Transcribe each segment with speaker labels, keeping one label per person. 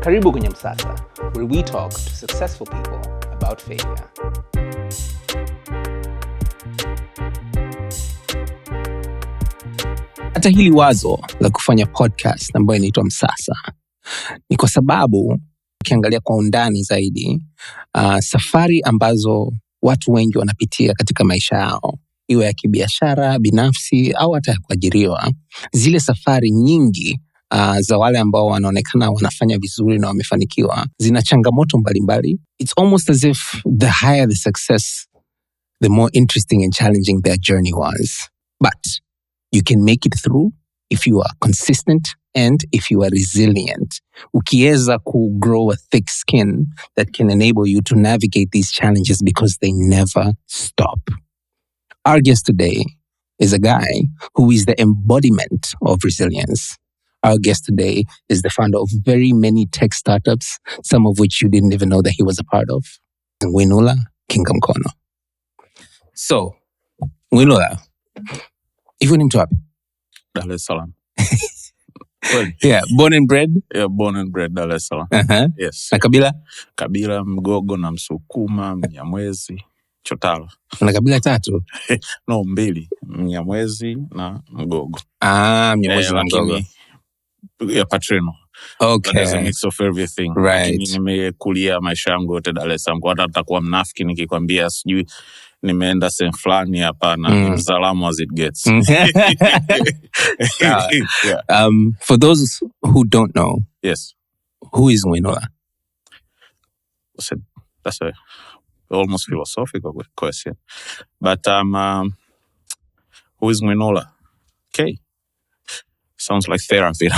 Speaker 1: Karibu kwenye Msasa, where we talk to successful people about failure. Hata hili wazo la kufanya podcast ambayo inaitwa Msasa ni kwa sababu ukiangalia kwa undani zaidi, safari ambazo watu wengi wanapitia katika maisha yao, iwe ya kibiashara, binafsi au hata ya kuajiriwa, zile safari nyingi za wale ambao wanaonekana wanafanya vizuri na wamefanikiwa zina changamoto mbalimbali. It's almost as if the higher the success, the more interesting and challenging their journey was. But you can make it through if you are consistent and if you are resilient. Ukiweza ku grow a thick skin that can enable you to navigate these challenges because they never stop. Our guest today is a guy who is the embodiment of resilience. Our guest today is the founder of very many tech startups, some of which you didn't even know that he was a part of. Winula Kingamkono. So, Winula, hivi ni mtu wapi?
Speaker 2: Dar es Salaam.
Speaker 1: Yeah, born and bred?
Speaker 2: Yeah, born and bred Dar es Salaam.
Speaker 1: Uh-huh.
Speaker 2: Yes.
Speaker 1: Na kabila?
Speaker 2: Kabila Mgogo na Msukuma, Mnyamwezi, Chotala.
Speaker 1: Una kabila tatu?
Speaker 2: No, 2. Mnyamwezi na Mgogo.
Speaker 1: Mnyamwezi na Mgogo.
Speaker 2: Yeah, Patrino.
Speaker 1: Okay.
Speaker 2: There's a mix of everything.
Speaker 1: Right.
Speaker 2: Lakini nimekulia maisha yangu yote Dar es Salaam. Kwa hata nitakuwa mnafiki nikikwambia sijui nimeenda sehemu fulani, hapana. Ni Mzalamu as it gets.
Speaker 1: Yeah. For those who don't know,
Speaker 2: yes.
Speaker 1: Who is Winula?
Speaker 2: That's a almost philosophical question. But who is Winula? Okay. Sounds like therapy.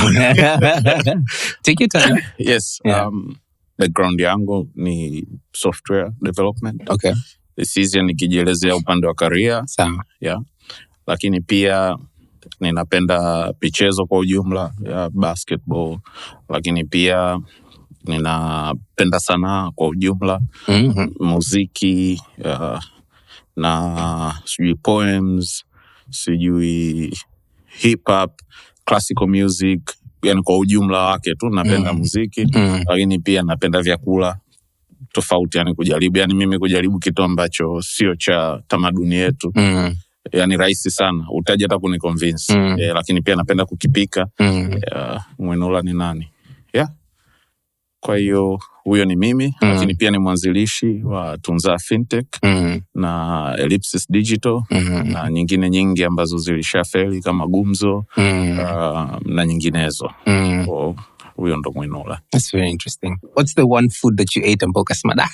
Speaker 1: Take your time.
Speaker 2: Yes.
Speaker 1: Yeah.
Speaker 2: Background yangu ni software development.
Speaker 1: Okay.
Speaker 2: It's easier nikijielezea upande wa career.
Speaker 1: Sawa.
Speaker 2: Yeah. Lakini pia ninapenda michezo kwa ujumla, basketball. Lakini pia ninapenda sanaa kwa ujumla. Muziki, na sijui poems, sijui hip hop, classical music, yani kwa ujumla wake tu napenda muziki. Lakini pia napenda vyakula tofauti, yani kujaribu, yani mimi kujaribu kitu ambacho sio cha tamaduni yetu. Yani rahisi sana, utaje hata kuniconvince. Lakini pia napenda kukipika. Winula ni nani? Yeah. Kwa hiyo huyo ni mimi. Lakini pia ni mwanzilishi wa Tunza Fintech na Ellipsis Digital na nyingine nyingi ambazo zilishafeli kama Gumzo na nyinginezo. Huyo ndo Winula.
Speaker 1: That's very interesting. What's the one food that you ate ambao ukasema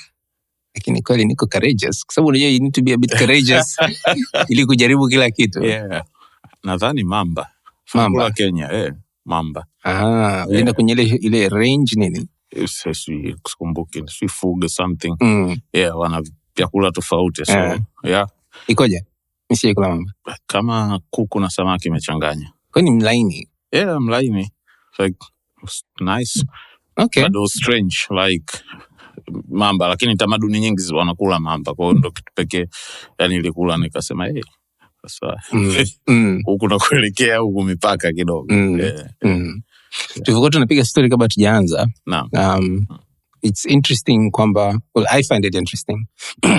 Speaker 1: lakini kweli niko courageous? Kwa sababu unajua you need to be a bit courageous ili kujaribu kila kitu.
Speaker 2: Yeah. Nadhani mamba.
Speaker 1: Mamba
Speaker 2: Kenya, mamba.
Speaker 1: Ulienda kwenye ile range nini?
Speaker 2: Sikumbuki, fuga something. Yeah, wana vyakula tofauti. So, yeah.
Speaker 1: Ikoje? Mimi kula mamba.
Speaker 2: Kama kuku na samaki imechanganya.
Speaker 1: Kwani mlaini?
Speaker 2: Yeah, mlaini. Like, nice.
Speaker 1: Okay.
Speaker 2: But it was strange, like mamba, lakini tamaduni nyingi wanakula mamba. Kwa hiyo ndo kitu pekee yani nilikula nikasema sasa huku nakuelekea huku mipaka kidogo.
Speaker 1: Tulikuwa tunapiga story kabla tujaanza.
Speaker 2: Naam.
Speaker 1: It's interesting kwamba, well, I find it interesting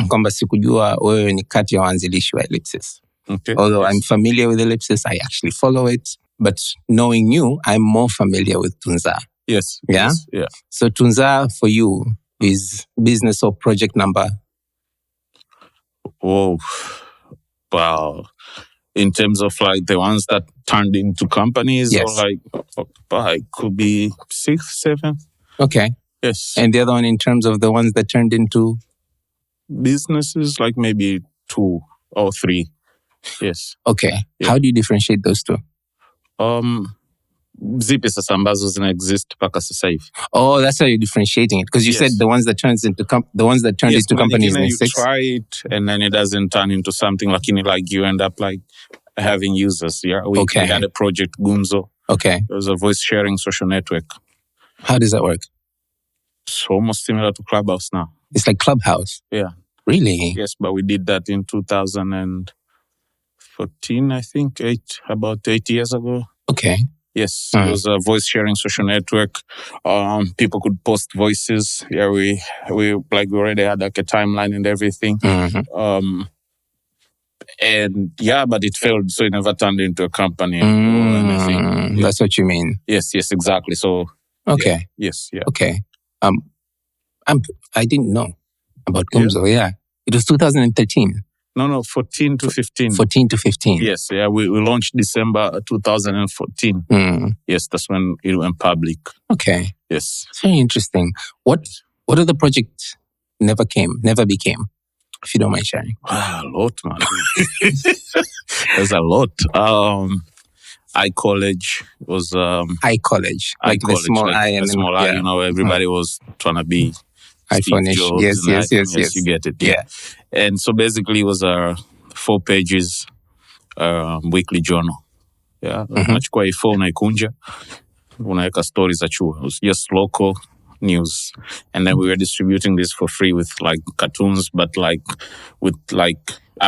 Speaker 1: kwamba sikujua wewe ni kati ya waanzilishi wa Ellipsis.
Speaker 2: Okay.
Speaker 1: Although
Speaker 2: yes.
Speaker 1: I'm familiar with Ellipsis, I actually follow it. But knowing you, I'm more familiar with Tunza.
Speaker 2: Yes.
Speaker 1: Yeah?
Speaker 2: Yes. Yeah.
Speaker 1: So Tunza for you is business or project number?
Speaker 2: Oh, wow. In terms of like the ones that turned into companies,
Speaker 1: yes.
Speaker 2: Or like, it could be 6, 7.
Speaker 1: Okay.
Speaker 2: Yes.
Speaker 1: And the other one in terms of the ones that turned into?
Speaker 2: Businesses, like maybe 2 or 3. Yes.
Speaker 1: Okay.
Speaker 2: Yeah.
Speaker 1: How do you differentiate those two?
Speaker 2: Zipi sasa ambazo zina exist paka sasa hivi.
Speaker 1: Oh, that's how you're differentiating it. Because you said the ones that turned into companies in 6.
Speaker 2: You try it and then it doesn't turn into something, like you end up like having users. Yeah. We had a project Gumzo.
Speaker 1: Okay.
Speaker 2: It was a voice sharing social network.
Speaker 1: How does that work?
Speaker 2: It's almost similar to Clubhouse now.
Speaker 1: It's like Clubhouse?
Speaker 2: Yeah.
Speaker 1: Really?
Speaker 2: Yes, but we did that in 2014, I think, about 8 years ago.
Speaker 1: Okay.
Speaker 2: Yes, it was a voice sharing social network. People could post voices. Yeah, we already had like a timeline and everything. And yeah, but it failed, so it never turned into a company or anything.
Speaker 1: That's what you mean.
Speaker 2: Yes, exactly. So
Speaker 1: okay,
Speaker 2: yes, yeah.
Speaker 1: Okay, I didn't know about Gumzo. Yeah, it was 2013.
Speaker 2: No, 14 to 15.
Speaker 1: 14 to 15.
Speaker 2: Yes, yeah. We launched December 2014. Yes, that's when it went public.
Speaker 1: Okay.
Speaker 2: Yes.
Speaker 1: It's very interesting. What are the projects never became? If you don't mind sharing.
Speaker 2: Wow, a lot, man. There's a lot. iCollege was
Speaker 1: iCollege, like the small I and
Speaker 2: the small I. You know, everybody was trying to be
Speaker 1: iPhone-ish. Yes.
Speaker 2: You get it. Yeah. And so basically, it was 4 pages weekly journal. Yeah, unachukua iPhone unaikunja, unaweka stories za chuo. It was just local news, and then we were distributing this for free with like cartoons, but I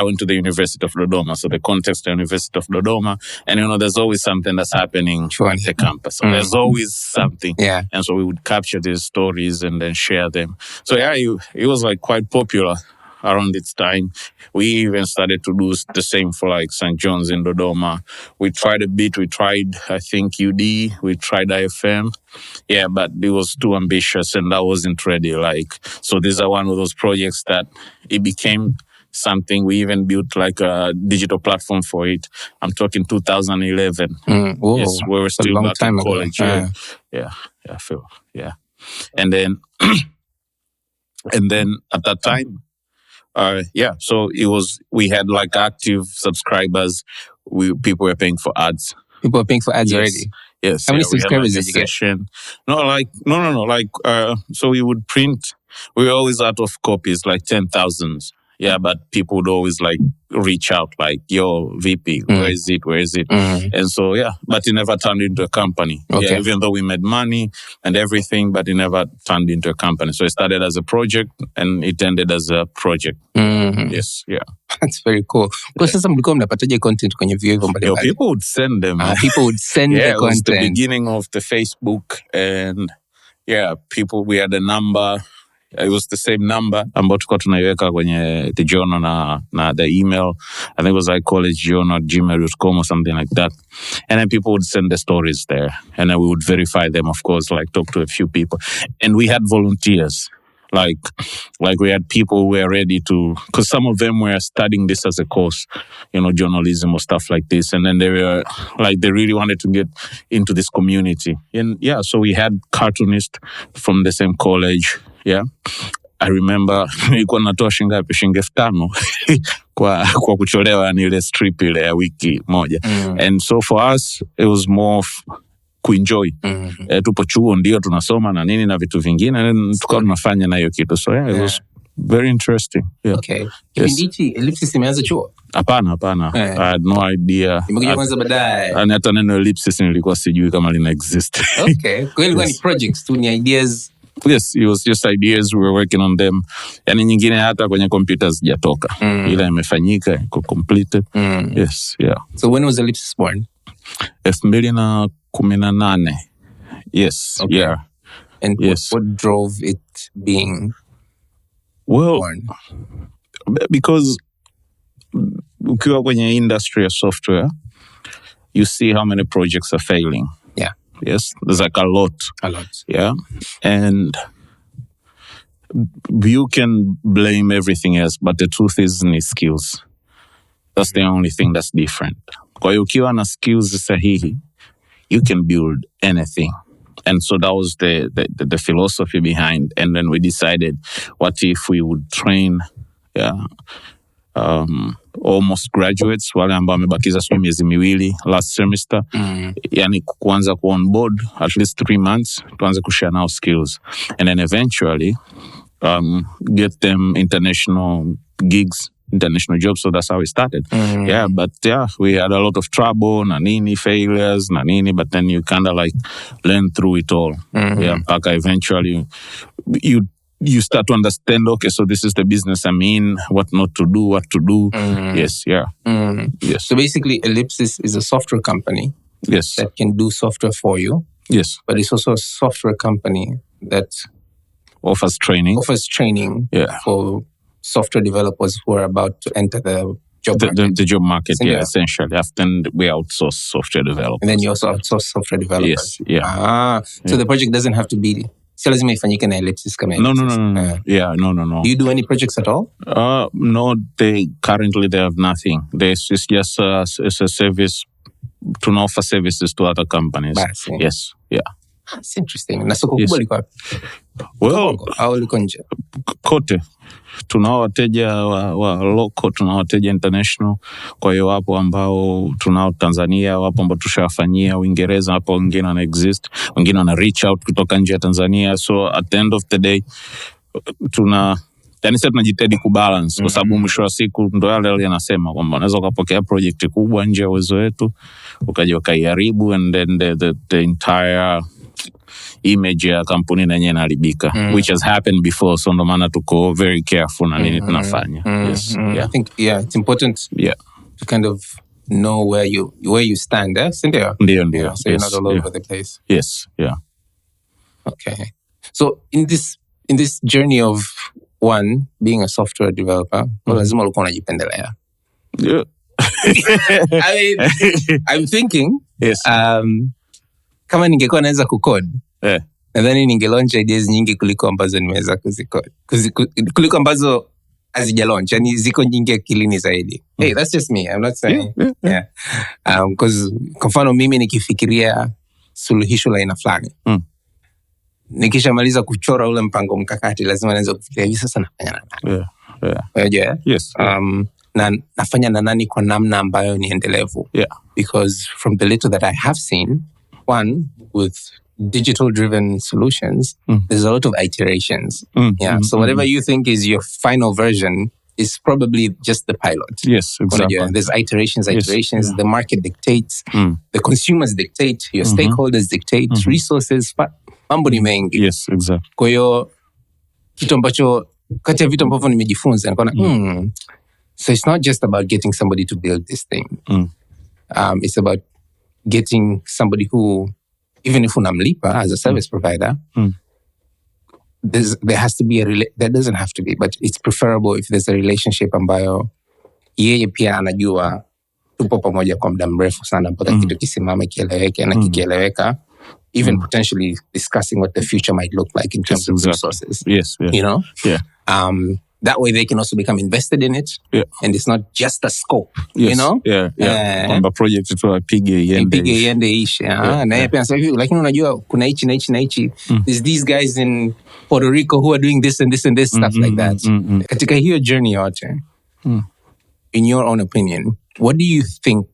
Speaker 2: went to the University of Dodoma, so the context of the University of Dodoma, and you know, there's always something that's happening at the campus. So there's always something, and so we would capture these stories and then share them. So yeah, it was like quite popular around its time. We even started to do the same for like St. John's in Dodoma. We tried a bit. We tried, I think, UD. We tried IFM. Yeah, but it was too ambitious and that wasn't ready. Like, so these are one of those projects that it became something. We even built like a digital platform for it. I'm talking 2011. Yes, we were still back in college. Yeah, Phil. Yeah. And then at that time, so we had like active subscribers. People were paying for ads.
Speaker 1: People were paying for ads already?
Speaker 2: Yes.
Speaker 1: How many subscribers did you get?
Speaker 2: So we would print. We were always out of copies, like 10,000. Yeah, but people would always like reach out, like, yo, VP, where is it? And so, but it never turned into a company. Okay. Yeah, even though we made money and everything, but it never turned into a company. So it started as a project and it ended as a project. Yes, yeah.
Speaker 1: That's very cool. Because sasa mlikuwa mnapataje content kwenye vyuo hivyo mbalimbali?
Speaker 2: People would send them.
Speaker 1: People would send the content. It was
Speaker 2: the beginning of the Facebook and we had a number. It was the same number ambayo tulikuwa tunaiweka kwenye the journal na the email. I think it was icollegejournal@gmail.com or something like that. And then people would send the stories there. And then we would verify them, of course, like talk to a few people. And we had volunteers. Like we had people who were ready to, because some of them were studying this as a course, you know, journalism or stuff like this. And then they were like, they really wanted to get into this community. And so we had cartoonists from the same college. Yeah. I remember nilikuwa natoa shilingi 5,000 kwa kucholewa ni ile strip ile ya wiki moja. And so for us it was more kuenjoy. Tupo chuo ndio tunasoma na nini na vitu vingine and tukawa tunafanya na hiyo kitu. So it was very interesting. Yeah.
Speaker 1: Okay. Kipindi ellipsis imeanza chuo?
Speaker 2: Hapana. I had no idea.
Speaker 1: Imekuja kwanza baadaye.
Speaker 2: Hata neno ellipsis nilikuwa sijui kama lina exist.
Speaker 1: Okay. Kwa hiyo ni projects tu, ni ideas.
Speaker 2: Yes, it was just ideas. We were working on them. Yani nyingine hata kwenye computers zijatoka. Ila imefanyika, iko completed. Yes, yeah.
Speaker 1: So when was Ellipsis born?
Speaker 2: 2018. Yes, okay. Yeah.
Speaker 1: And what drove it being born?
Speaker 2: Because ukiwa kwenye industry of software, you see how many projects are failing.
Speaker 1: Yeah.
Speaker 2: Yes, there's like a lot. Yeah. And you can blame everything else, but the truth is ni skills. That's the only thing that's different. Kwa hiyo ukiwa na skills sahihi, you can build anything. And so that was the philosophy behind. And then we decided, what if we would train almost graduates, wale ambao wamebakiza miezi miwili last semester. Yani kuanza ku on board at least 3 months, tuanze kushare now skills. And then eventually get them international gigs, international jobs. So that's how we started. But we had a lot of trouble, failures, but then you kind of like learn through it all. Mpaka eventually you start to understand, okay, so this is the business I'm in, what not to do, what to do. Yes, yeah. Yes.
Speaker 1: So basically Ellipsis is a software company
Speaker 2: Yes.
Speaker 1: that can do software for you.
Speaker 2: Yes.
Speaker 1: But it's also a software company that
Speaker 2: offers training
Speaker 1: for software developers who are about to enter the job market.
Speaker 2: The job market, essentially. Then we outsource software developers.
Speaker 1: And then you also outsource software developers.
Speaker 2: Yes, yeah.
Speaker 1: So the project doesn't have to be... So lazima ifanyike na ellipsis kama
Speaker 2: No.
Speaker 1: Yeah,
Speaker 2: no.
Speaker 1: Do you do any projects at all?
Speaker 2: No, currently they have nothing. It's just it's a service to offer services to other companies.
Speaker 1: Basi.
Speaker 2: Yes, yeah.
Speaker 1: It's interesting. Na soko kubwa liko wapi?
Speaker 2: Well,
Speaker 1: au liko nje?
Speaker 2: Kote. Tunao wateja wa local, tunao wateja international. Kwa hiyo wapo ambao tunao Tanzania, wapo ambao tushawafanyia Uingereza, hapo wengine wana exist, wengine wana reach out kutoka nje ya Tanzania. So at the end of the day yani sasa tunajitahidi kubalance kwa sababu mwisho wa siku ndo yale yanasema kwamba unaweza kupokea project kubwa nje ya uwezo wetu ukaja ukaiharibu and then the entire image ya kampuni na yenyewe inaharibika, which has happened before. So ndo maana tuko very careful na nini tunafanya. Yes. Yeah.
Speaker 1: I think it's important to kind of know where you stand. Ndio. So you're not all over the place.
Speaker 2: Yes. Yeah.
Speaker 1: Okay. So in this journey of one being a software developer, lazima ulikuwa unajipendelea.
Speaker 2: Yeah.
Speaker 1: I mean, I'm thinking,
Speaker 2: yes.
Speaker 1: Kama ningekuwa naweza kucode, nadhani ningelaunch ideas nyingi kuliko ambazo nimeweza kuzicode. Kuliko ambazo hazijalaunch, yani ziko nyingi akilini zaidi. Hey, that's just me. I'm not saying. Yeah. Because kwa mfano mimi nikifikiria suluhisho la aina fulani. Nikishamaliza kuchora ule mpango mkakati lazima nianze kufikiria hivi sasa nafanya nani.
Speaker 2: Yes.
Speaker 1: Na nafanya na nani kwa namna ambayo ni endelevu. Because from the little that I have seen, one, with digital driven solutions, there's a lot of iterations. So whatever you think is your final version is probably just the pilot.
Speaker 2: Yes, exactly.
Speaker 1: There's iterations. The market dictates, the consumers dictate, your stakeholders dictate, resources, mambo ni mengi.
Speaker 2: Yes, exactly.
Speaker 1: Kwa hiyo kitu ambacho kati ya vitu ambavyo nimejifunza nikaona so it's not just about getting somebody to build this thing. It's about getting somebody who, even if unamlipa as a service provider, there has to be there doesn't have to be, but it's preferable if there's a relationship ambayo yeye pia anajua tupo pamoja kwa muda mrefu sana mpaka kitu kisimame kieleweke na kikieleweka, even potentially discussing what the future might look like in terms of resources.
Speaker 2: Yes.
Speaker 1: You know?
Speaker 2: Yeah.
Speaker 1: That way they can also become invested in it. And it's not just a scope.
Speaker 2: Yes.
Speaker 1: You know?
Speaker 2: Kwamba project tu apige
Speaker 1: iende ishe. Na yeye pia anasema hivi, lakini unajua kuna hichi na hichi. There's these guys in Puerto Rico who are doing this and this and this, stuff like that. Katika hiyo journey yote, in your own opinion, what do you think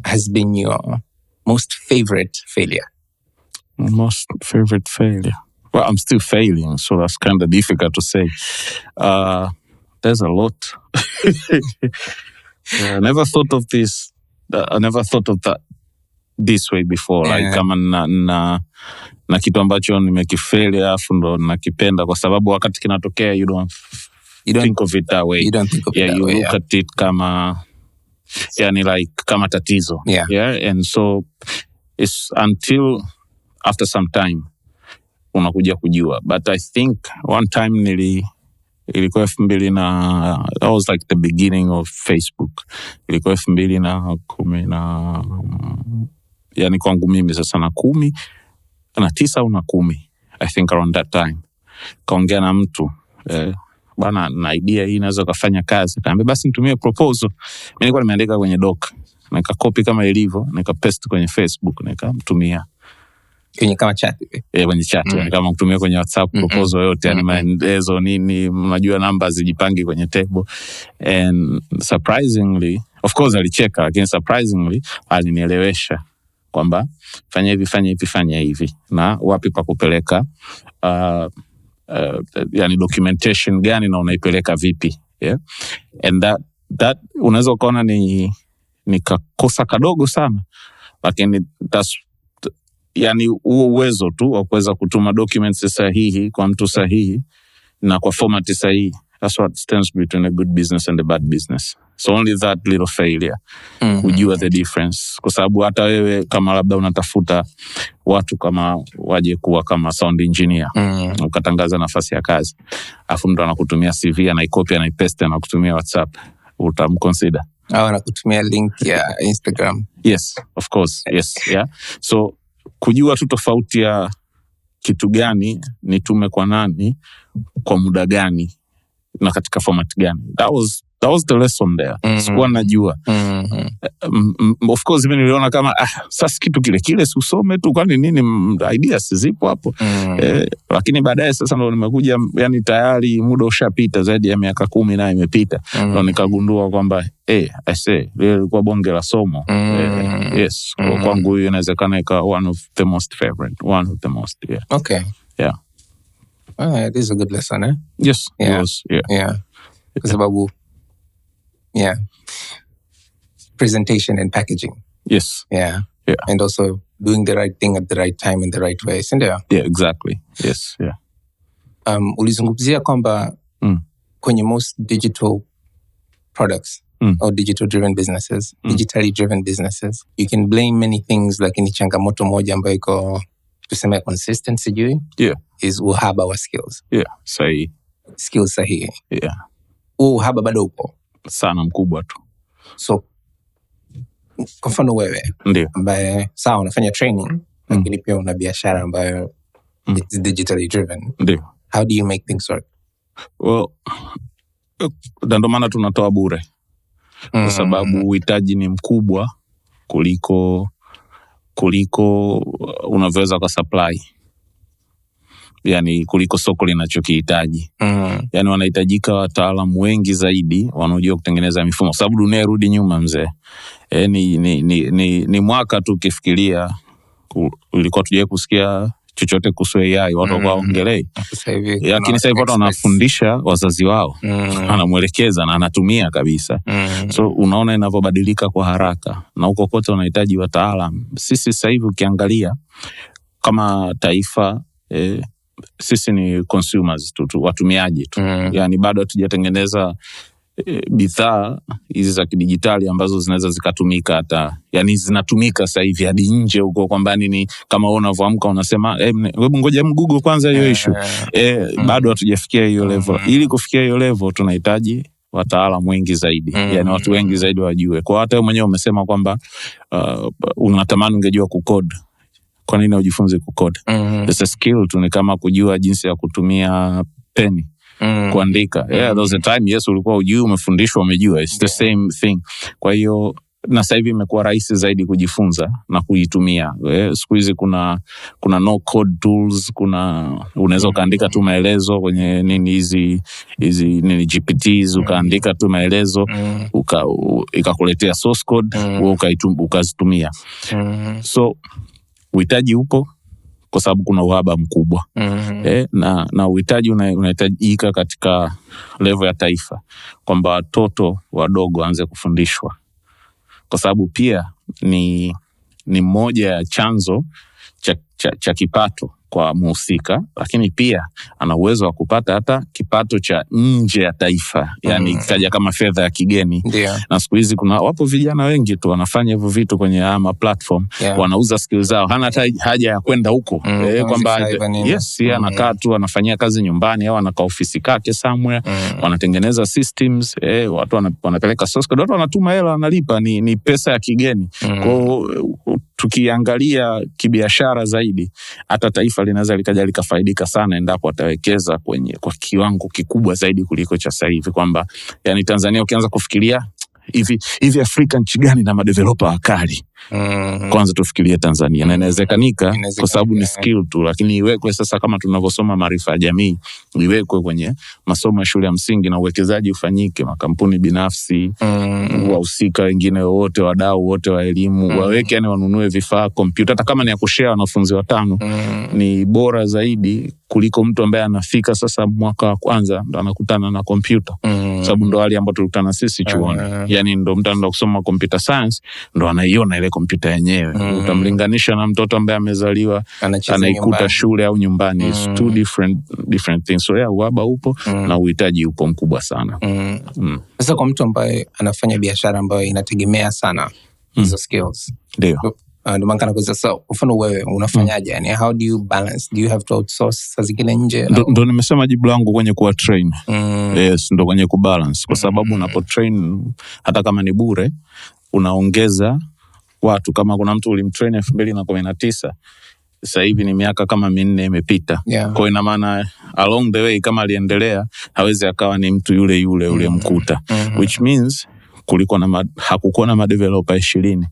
Speaker 1: has been your most favorite failure?
Speaker 2: Most favorite failure? Well, I'm still failing, so that's kind of difficult to say. There's a lot. I never thought of this. I never thought of that this way before. Like kama na kitu ambacho nimekifeli afu ndo nakipenda kwa sababu wakati kinatokea you don't think of it that way.
Speaker 1: You don't think of it that way.
Speaker 2: You look at it kama yani like kama tatizo. And so it's until after some time unakuja kujua. But I think one time ilikuwa 2000 na that was like the beginning of Facebook. Ilikuwa 2010 yani kwangu mimi sasa na 10 na 9 au na 10, I think around that time. Kaongea na mtu bana na idea hii inaweza kufanya kazi. Kaambia basi nitumie proposal. Mimi nilikuwa nimeandika kwenye doc, nika-copy kama ilivyo, nika-paste kwenye Facebook, nikamtumia
Speaker 1: kwenye kama chat hivi.
Speaker 2: Kwenye chat, kama kutumia kwenye WhatsApp proposal yote, yani maelezo nini, unajua namba zijipangi kwenye table. And surprisingly, of course alicheka, lakini surprisingly alinielewesha kwamba fanya hivi na wapi pa kupeleka, yani documentation gani na unaipeleka vipi. And that unaweza kuona ni kakosa kadogo sana, lakini yani huo uwezo tu wa kuweza kutuma documents sahihi kwa mtu sahihi na kwa format sahihi That's what stands between a good business and a bad business. So only that little failure kujua the difference. Kwa sababu hata wewe kama labda unatafuta watu kama waje kuwa kama sound engineer, ukatangaza nafasi ya kazi, afu mtu anakutumia CV anaicopy anaipaste anakutumia WhatsApp, utamconsider?
Speaker 1: Au anakutumia link ya Instagram?
Speaker 2: Yes, of course. Yes, yeah. So kujua tu tofauti ya kitu gani nitume kwa nani kwa muda gani na katika format gani. That was the lesson there. Sikuwa najua. Of course mimi niliona kama sasa kitu kile si usome tu, kwani nini, ideas zipo hapo. Lakini baadaye sasa ndo nimekuja, yani tayari muda ushapita, zaidi ya miaka 10 na imepita. Ndo nikagundua kwamba I say ilikuwa bonge la somo. Yes, kwangu hiyo inawezekana ikawa one of the most favorite, one of the most. Yeah.
Speaker 1: Okay.
Speaker 2: Yeah.
Speaker 1: It is a good lesson, eh?
Speaker 2: Yes, yeah. It was. Yeah.
Speaker 1: Yeah. Kwa sababu presentation and packaging.
Speaker 2: Yes.
Speaker 1: Yeah.
Speaker 2: Yeah.
Speaker 1: And also doing the right thing at the right time in the right way. Sindio?
Speaker 2: Yeah, exactly. Yes, yeah.
Speaker 1: Ulizungumzia kwamba kwenye most digital products or digital driven businesses, digitally driven businesses, you can blame many things, lakini changamoto moja ambayo iko tuseme consistency juu is uhaba wa skills.
Speaker 2: Yeah, sahihi.
Speaker 1: Skills sahihi.
Speaker 2: Yeah.
Speaker 1: Uhaba bado upo
Speaker 2: sana mkubwa tu.
Speaker 1: So kwa mfano wewe ambaye sawa unafanya training lakini pia una biashara ambayo it's digitally driven. How do you make things work?
Speaker 2: Well, ndio maana tunatoa bure. Kwa sababu uhitaji ni mkubwa kuliko unaweza kwa supply. Yani kuliko soko linachokihitaji. Yani wanahitajika wataalamu wengi zaidi wanaojua kutengeneza mifumo. Sababu dunia irudi nyuma mzee. Ni mwaka tu ukifikiria ulikuwa tujaye kusikia chochote kuhusu AI, watu waongelei. Lakini sasa hivi watu wanafundisha wazazi wao. Anamuelekeza na anatumia kabisa. So unaona inavyobadilika kwa haraka na huko kote wanahitaji wataalamu. Sisi sasa hivi ukiangalia kama taifa sisi ni consumers tu, watumiaji tu. Yani bado hatujatengeneza bidhaa hizi za kidijitali ambazo zinaweza zikatumika hata, yani zinatumika sasa hivi hadi nje huko, kwamba nini kama wewe unavyoamka unasema hebu ngoja Google kwanza hiyo issue. Bado hatujafikia hiyo level. Ili kufikia hiyo level tunahitaji wataalamu wengi zaidi. Yani watu wengi zaidi wajue. Kwa hata wewe mwenyewe umesema kwamba unatamani ungejua kucode. Kwa nini ujifunze kucode? It's a skill tu, ni kama kujua jinsi ya kutumia peni kuandika. There's a time ulikuwa hujui, umefundishwa umejua. It's the same thing. Kwa hiyo na sasa hivi imekuwa rahisi zaidi kujifunza na kuitumia. Siku hizi kuna no code tools, unaweza kaandika tu maelezo kwenye nini hizi nini GPTs, ukaandika tu maelezo ikakuletea source code, wewe ukazitumia. So uhitaji upo kwa sababu kuna uhaba mkubwa. Na uhitaji unahitajika katika level ya taifa, kwamba watoto wadogo waanze kufundishwa, kwa sababu pia ni moja ya chanzo cha kipato kwa mhusika, lakini pia ana uwezo wa kupata hata kipato cha nje ya taifa, yani kaja kama fedha ya kigeni. Na siku hizi wapo vijana wengi tu wanafanya hivyo vitu kwenye ama platform, wanauza skills zao, hana hata haja ya kwenda huko. Kwamba anakaa tu anafanyia kazi nyumbani au anakaa ofisi kake somewhere, wanatengeneza systems, watu wanapeleka source code, watu wanatuma hela, wanalipa, ni pesa ya kigeni. Kwa tukiangalia kibiashara zaidi, hata taifa linaweza likaja likafaidika sana endapo atawekeza kwa kiwango kikubwa zaidi kuliko cha sasa hivi. Kwamba yani Tanzania ukianza kufikiria hivi Afrika nchi gani na madeveloper wakali, kwanza tufikirie Tanzania. Na inawezekanika kwa sababu ni skill tu, lakini iwekwe sasa kama tunavyosoma maarifa ya jamii, iwekwe kwenye masomo ya shule ya msingi na uwekezaji ufanyike, makampuni binafsi, wahusika wengine wote, wadau wote wa elimu waweke, yani wanunue vifaa, kompyuta, hata kama ni ya kushare wanafunzi 5, ni bora zaidi kuliko mtu ambaye anafika sasa mwaka wa kwanza ndo anakutana na kompyuta. Sababu ndo hali ambayo tulikutana sisi chuoni. Yani ndo mtu anaenda kusoma computer science ndo anaiona ile kompyuta yenyewe. Utamlinganisha na mtoto ambaye amezaliwa anaikuta shule au nyumbani. It's two different things. So yeah, uhaba upo na uhitaji upo mkubwa sana.
Speaker 1: Sasa kwa mtu ambaye anafanya biashara ambayo inategemea sana hizo skills.
Speaker 2: Ndio.
Speaker 1: Ndio maana kwa sasa mfano wewe unafanyaje? Yani how do you balance? Do you have to outsource saa zingine nje?
Speaker 2: Ndo nimesema jibu langu kwenye kuwa train. Yes, ndo kwenye kubalance. Kwa sababu unapo train hata kama ni bure, unaongeza watu. Kama kuna mtu ulimtrain 2019, sasa hivi ni miaka kama 4 imepita. Kwa ina maana along the way kama aliendelea hawezi akawa ni mtu yule uliyemkuta. Which means hakukuwa na madeveloper 20.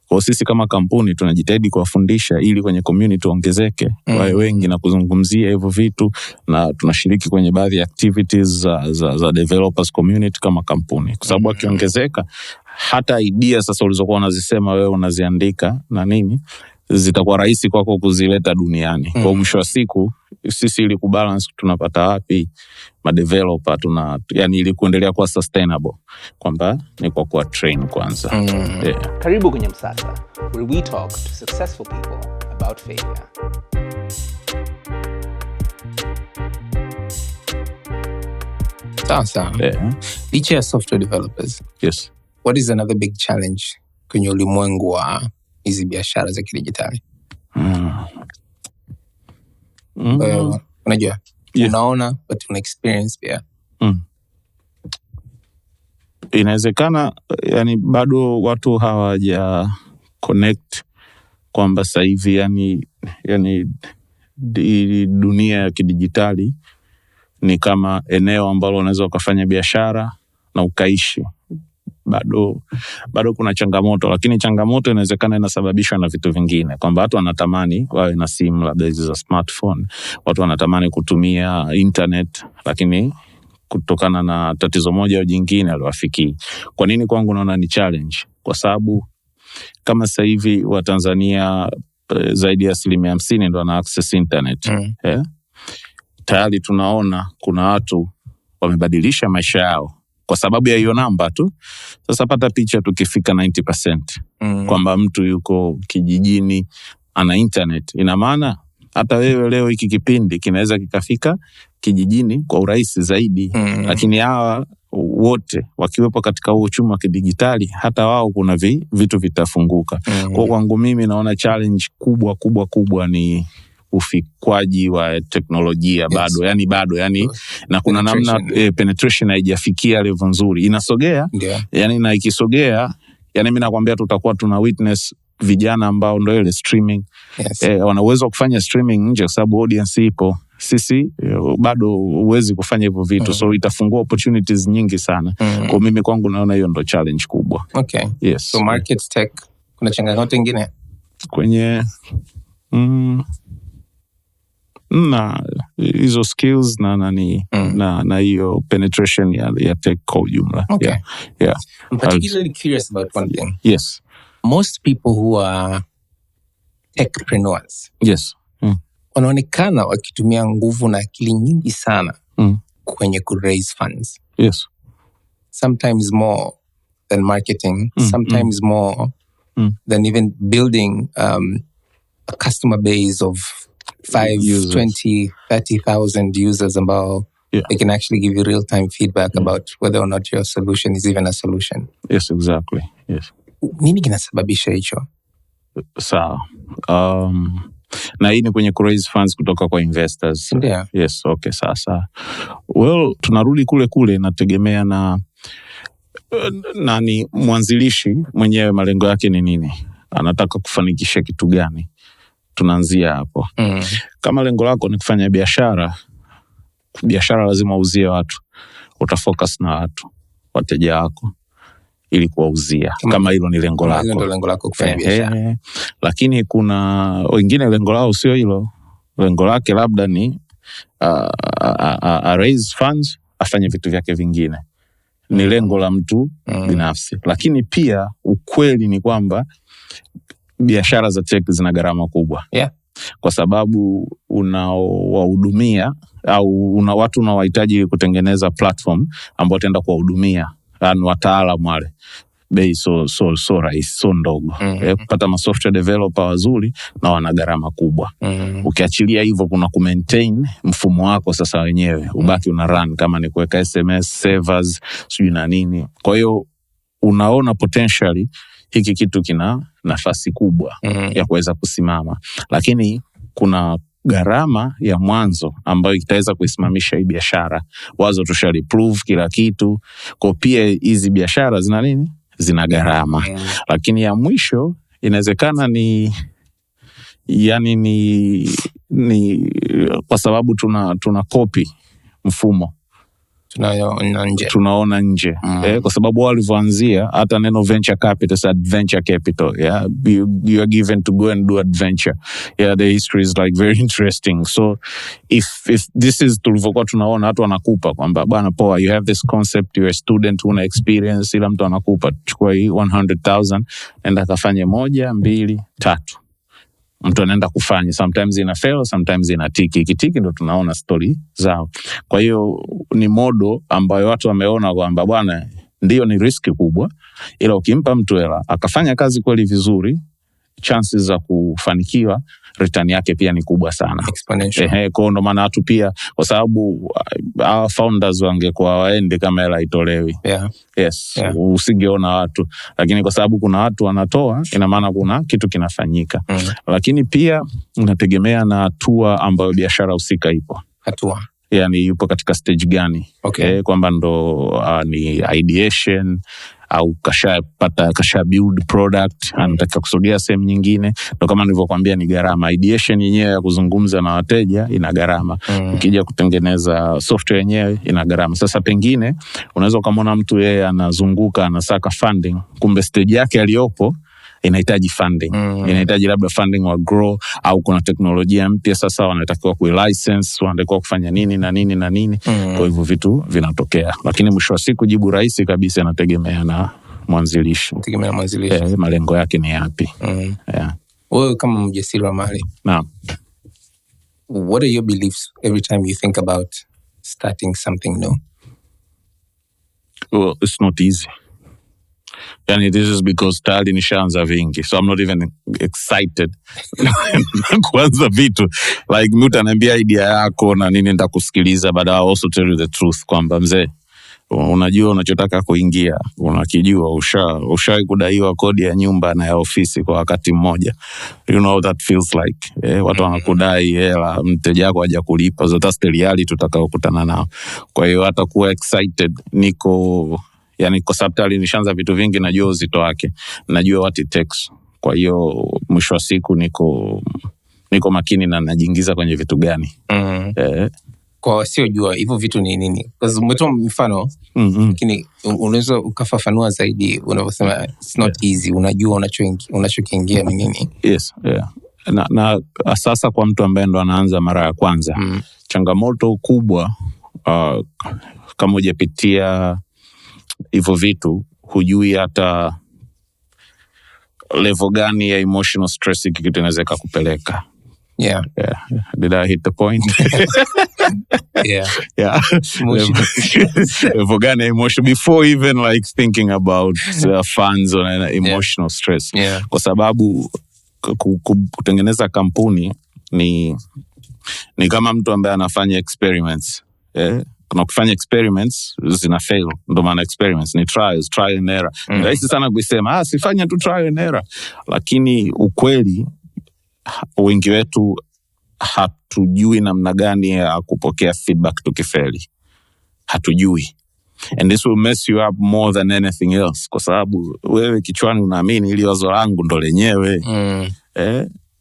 Speaker 2: Kwa sisi kama kampuni tunajitahidi kuwafundisha ili kwenye community ongezeke wawe wengi na kuzungumzia hivyo vitu, na tunashiriki kwenye baadhi ya activities za developers community kama kampuni. Kwa sababu akiongezeka hata idea sasa ulizokuwa unazisema wewe unaziandika na nini zitakuwa rahisi kwako kuzileta duniani. Kwa mwisho wa siku sisi ili kubalance tunapata wapi madeveloper yani ili kuendelea kuwa sustainable kwamba ni kwa kuwa train kwanza.
Speaker 1: Karibu kwenye Msasa, where we talk to successful people about failure. Sasa, licha ya software developers.
Speaker 2: Yes.
Speaker 1: What is another big challenge kwenye ulimwengu wa hizi biashara za kidijitali? Unajua, unaona but una experience pia.
Speaker 2: Inawezekana yani bado watu hawaja connect kwamba sasa hivi yani dunia ya kidijitali ni kama eneo ambalo unaweza ukafanya biashara na ukaishi. Bado kuna changamoto, lakini changamoto inawezekana inasababishwa na vitu vingine, kwamba watu wanatamani wawe na simu labda hizo za smartphone, watu wanatamani kutumia internet, lakini kutokana na tatizo moja au jingine aliwafikii. Kwa nini kwangu naona ni challenge? Kwa sababu kama sasa hivi wa Tanzania zaidi ya 50% ndio wana access internet. Tayari tunaona kuna watu wamebadilisha maisha yao kwa sababu ya hiyo namba tu. Sasa pata picha tukifika 90% kwamba mtu yuko kijijini ana internet. Ina maana hata wewe leo hiki kipindi kinaweza kikafika kijijini kwa urahisi zaidi. Lakini hawa wote wakiwepo katika huo uchumi wa kidijitali, hata wao kuna vitu vitafunguka. Kwa kwangu mimi naona challenge kubwa ni ufikwaji wa teknolojia. Bado na kuna namna penetration haijafikia level nzuri. Inasogea, yani na ikisogea, yani mimi nakwambia tutakuwa tuna witness vijana ambao ndio ile streaming. Wana uwezo kufanya streaming nje kwa sababu audience ipo. Sisi bado huwezi kufanya hivyo vitu. So itafungua opportunities nyingi sana. Kwa mimi kwangu naona hiyo ndio challenge kubwa. Yes.
Speaker 1: So market tech kuna changamoto nyingine
Speaker 2: kwenye na hizo skills na hiyo penetration ya tech kwa ujumla.
Speaker 1: I'm particularly curious about one thing.
Speaker 2: Yes.
Speaker 1: Most people who are techpreneurs.
Speaker 2: Yes.
Speaker 1: Wanaonekana wakitumia nguvu na akili nyingi sana kwenye raise funds.
Speaker 2: Yes.
Speaker 1: Sometimes more than marketing, sometimes more than even building a customer base of 5, 20, 30,000 users ambao they can actually give you real-time feedback about whether or not your solution is even a solution.
Speaker 2: Yes, exactly. Yes.
Speaker 1: Nini kinasababisha hicho?
Speaker 2: Sawa. Na hii ni kwenye raise funds kutoka kwa investors.
Speaker 1: Yeah.
Speaker 2: Yes, okay, sasa. Well, tunarudi kule nategemea na nani mwanzilishi mwenyewe malengo yake ni nini? Anataka kufanikisha kitu gani? Tunaanzia hapo. Kama lengo lako ni kufanya biashara lazima uuzie watu. Utafocus na watu, wateja wako ili kuwauzia. Kama hilo ni lengo lako.
Speaker 1: Hilo ndio lengo lako kufanya biashara.
Speaker 2: Lakini kuna wengine lengo lao sio hilo. Lengo lake labda ni raise funds, afanye vitu vyake vingine. Ni lengo la mtu binafsi. Lakini pia ukweli ni kwamba biashara za tech zina gharama kubwa. kwa sababu unawahudumia au una watu unawahitaji kutengeneza platform ambao utaenda kuwahudumia, yani wataalamu wale. Bei so rahisi, so ndogo. Kupata ma software developer wazuri na wana gharama kubwa. Ukiachilia hivyo kuna maintain mfumo wako sasa wenyewe, ubaki una run kama ni kuweka SMS servers sijui na nini. Kwa hiyo unaona potentially hiki kitu kina nafasi kubwa ya kuweza kusimama, lakini kuna gharama ya mwanzo ambayo itaweza kuisimamisha hii biashara. Wazo tushali prove kila kitu, kwa pia hizi biashara zina nini? Zina gharama. Lakini ya mwisho inawezekana ni kwa sababu tuna copy mfumo tunaona nje. Kwa sababu walivyoanzia hata neno venture capital is adventure capital. Yeah, you are given to go and do adventure. Yeah, the history is like very interesting. So if this is tulivyokuwa tunaona watu wanakupa kwamba bwana poa, you have this concept, you are a student, una experience, ila mtu anakupa chukua hii 100,000 enda kafanye 1, 2, 3. Mtu anaenda kufanya, sometimes ina fail, sometimes ina tiki. Kitiki ndo tunaona story zao. Kwa hiyo ni modo ambayo watu wameona kwamba bwana ndio ni riski kubwa, ila ukimpa mtu hela akafanya kazi kweli vizuri, chances za kufanikiwa return yake pia ni kubwa sana, exponential. Kwa ndo maana watu pia, kwa sababu our founders wangekuwa waende kama hela itolewi. Yes, usingeona watu, lakini kwa sababu kuna watu wanatoa, ina maana kuna kitu kinafanyika. Lakini pia unategemea na hatua ambayo biashara husika ipo. Hatua yani yupo katika stage gani? Kwamba ndo ni ideation au kasha build product, anataka kusogea sehemu nyingine. Ndo kama nilivyokuambia ni gharama. Ideation yenyewe ya kuzungumza na wateja ina gharama. Ukija kutengeneza software yenyewe ina gharama. Sasa pengine unaweza kumuona mtu yeye anazunguka anasaka funding, kumbe stage yake aliyopo inahitaji funding. Inahitaji labda funding wa grow, au kuna teknolojia mpya sasa wanatakiwa kuilicense, wanatakiwa kufanya nini na nini na nini. Kwa hivyo vitu vinatokea. Lakini mwisho wa siku jibu rahisi kabisa inategemea na mwanzilishi. Malengo yake ni yapi?
Speaker 1: Wewe kama mjasiriamali,
Speaker 2: naam,
Speaker 1: what are your beliefs every time you think about starting something new?
Speaker 2: Well, it's not easy. Yani this is because tayari nishaanza vingi, so I'm not even excited kuanza vitu. Like mtu ananiambia idea yako na nini, nitakusikiliza, but I also tell you the truth kwamba mzee, unajua unachotaka kuingia, unakijua, ushawahi kudaiwa kodi ya nyumba na ya ofisi kwa wakati mmoja. You know that feels like. Watu wanakudai hela, mteja wako haja kulipa. So that's the reality tutakaokutana nao. Kwa hiyo hata kuwa excited niko, yani kwa sababu nishaanza vitu vingi, najua uzito wake, najua what it takes. Kwa hiyo mwisho wa siku niko makini na najiingiza kwenye vitu gani.
Speaker 1: Kwa wasiojua hivyo vitu ni nini? Kwa sababu umetoa mfano, lakini unaweza ukafafanua zaidi unavyosema it's not easy, unajua unachokiingia ni nini?
Speaker 2: Yes, yeah. Na sasa kwa mtu ambaye ndo anaanza mara ya kwanza, changamoto kubwa kama hujapitia hivyo vitu, hujui hata level gani ya emotional stress hiki kitu inaweza kukupeleka.
Speaker 1: Yeah.
Speaker 2: Did I hit the point? Yeah. Level gani ya emotion before even like thinking about funds or emotional stress. Kwa sababu kutengeneza kampuni ni kama mtu ambaye anafanya experiments. Kuna kufanya experiments zina fail, ndo maana experiments ni trial and error. Ni rahisi sana kusema sifanya tu trial and error, lakini ukweli wengi wetu hatujui namna gani ya kupokea feedback tukifeli. Hatujui. And this will mess you up more than anything else, kwa sababu wewe kichwani unaamini ili wazo langu ndo lenyewe.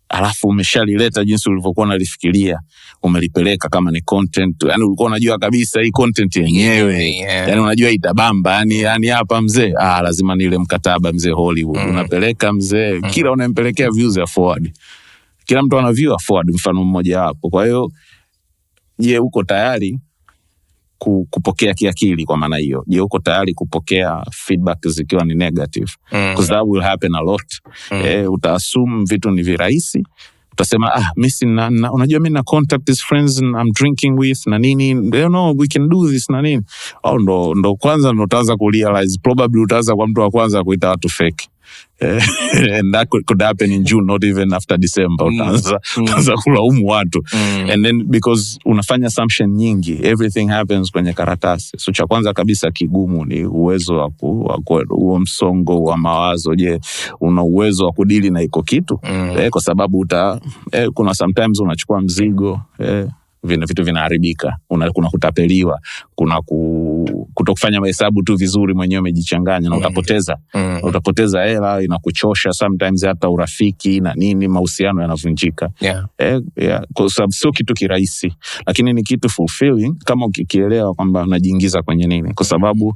Speaker 2: Alafu umeshalileta jinsi ulivyokuwa unalifikiria, umelipeleka kama ni content, yani ulikuwa unajua kabisa hii content yenyewe, yani unajua itabamba, yani hapa mzee lazima nile mkataba mzee Hollywood. Unapeleka mzee, kila unampelekea views ya forward, kila mtu ana view ya forward, mfano mmoja hapo. Kwa hiyo je, uko tayari kupokea kiakili? Kwa maana hiyo, je, uko tayari kupokea feedback zikiwa ni negative? Because that will happen a lot. Utaassume vitu ni virahisi, utasema unajua mimi na contact these friends and I'm drinking with na nini, you know we can do this na nini. Ndo kwanza ndo utaanza ku realize, probably utaanza kwa mtu wa kwanza kuita watu fake. And that could happen in June, not even after December. Utaanza kulaumu watu. And then because unafanya assumption nyingi, everything happens kwenye karatasi. So cha kwanza kabisa kigumu ni uwezo wa huo msongo wa mawazo. Je, una uwezo wa kudili na iko kitu? Kwa sababu kuna sometimes unachukua mzigo, vitu vinaharibika, kuna kutapeliwa, kuna kutokufanya mahesabu tu vizuri, mwenyewe umejichanganya na utapoteza hela, inakuchosha sometimes, hata urafiki na nini, mahusiano yanavunjika. Kwa sababu sio kitu kirahisi, lakini ni kitu fulfilling kama ukielewa kwamba unajiingiza kwenye nini. Kwa sababu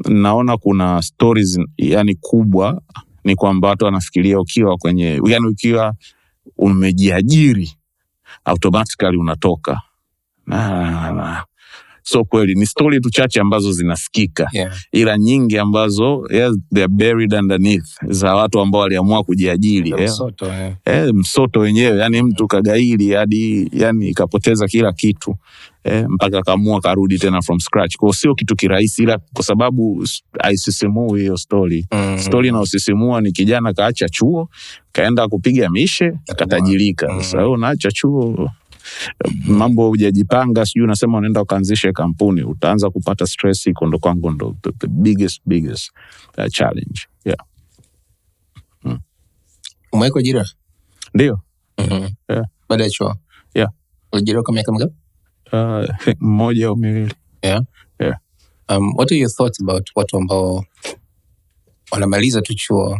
Speaker 2: naona kuna stories yani kubwa ni kwamba watu wanafikiria ukiwa umejiajiri automatically unatoka. So kweli ni story tu chache ambazo zinasikika, ila nyingi ambazo they are buried underneath za watu ambao waliamua kujiajiri. Msoto wenyewe, yani mtu kagaili hadi yani ikapoteza kila kitu, mpaka kaamua karudi tena from scratch. Kwa sio kitu kirahisi, ila kwa sababu aisisimui hiyo story. Story inaosisimua ni kijana kaacha chuo, kaenda kupiga mishe, akatajirika. Sasa unaacha chuo, mambo hujajipanga, sijui unasema unaenda ukaanzishe kampuni, utaanza kupata stress. Iko ndo kwangu ndo the biggest challenge.
Speaker 1: Umeweka ajira?
Speaker 2: Ndio.
Speaker 1: Baada ya chuo? Ulijira kwa miaka mingapi?
Speaker 2: 1 au 2.
Speaker 1: What are your thoughts about watu ambao wanamaliza tu chuo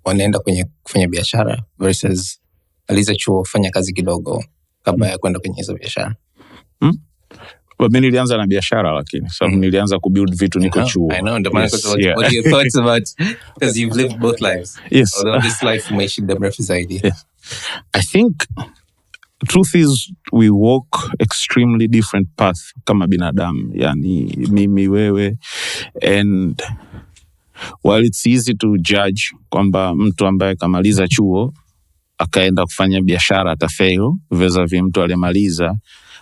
Speaker 1: wanaenda kufanya biashara versus maliza chuo fanya kazi kidogo kabla ya kwenda kwenye hizo biashara?
Speaker 2: Mimi nilianza na biashara, lakini sababu nilianza kubuild vitu niko chuo.
Speaker 1: I know. What are your thoughts about, because you've lived both lives?
Speaker 2: Yes.
Speaker 1: Although this life umeishi muda mrefu zaidi.
Speaker 2: I think truth is we walk extremely different path kama binadamu, yani mimi, wewe, and while it's easy to judge kwamba mtu ambaye kamaliza chuo akaenda kufanya biashara atafail versus mtu aliyemaliza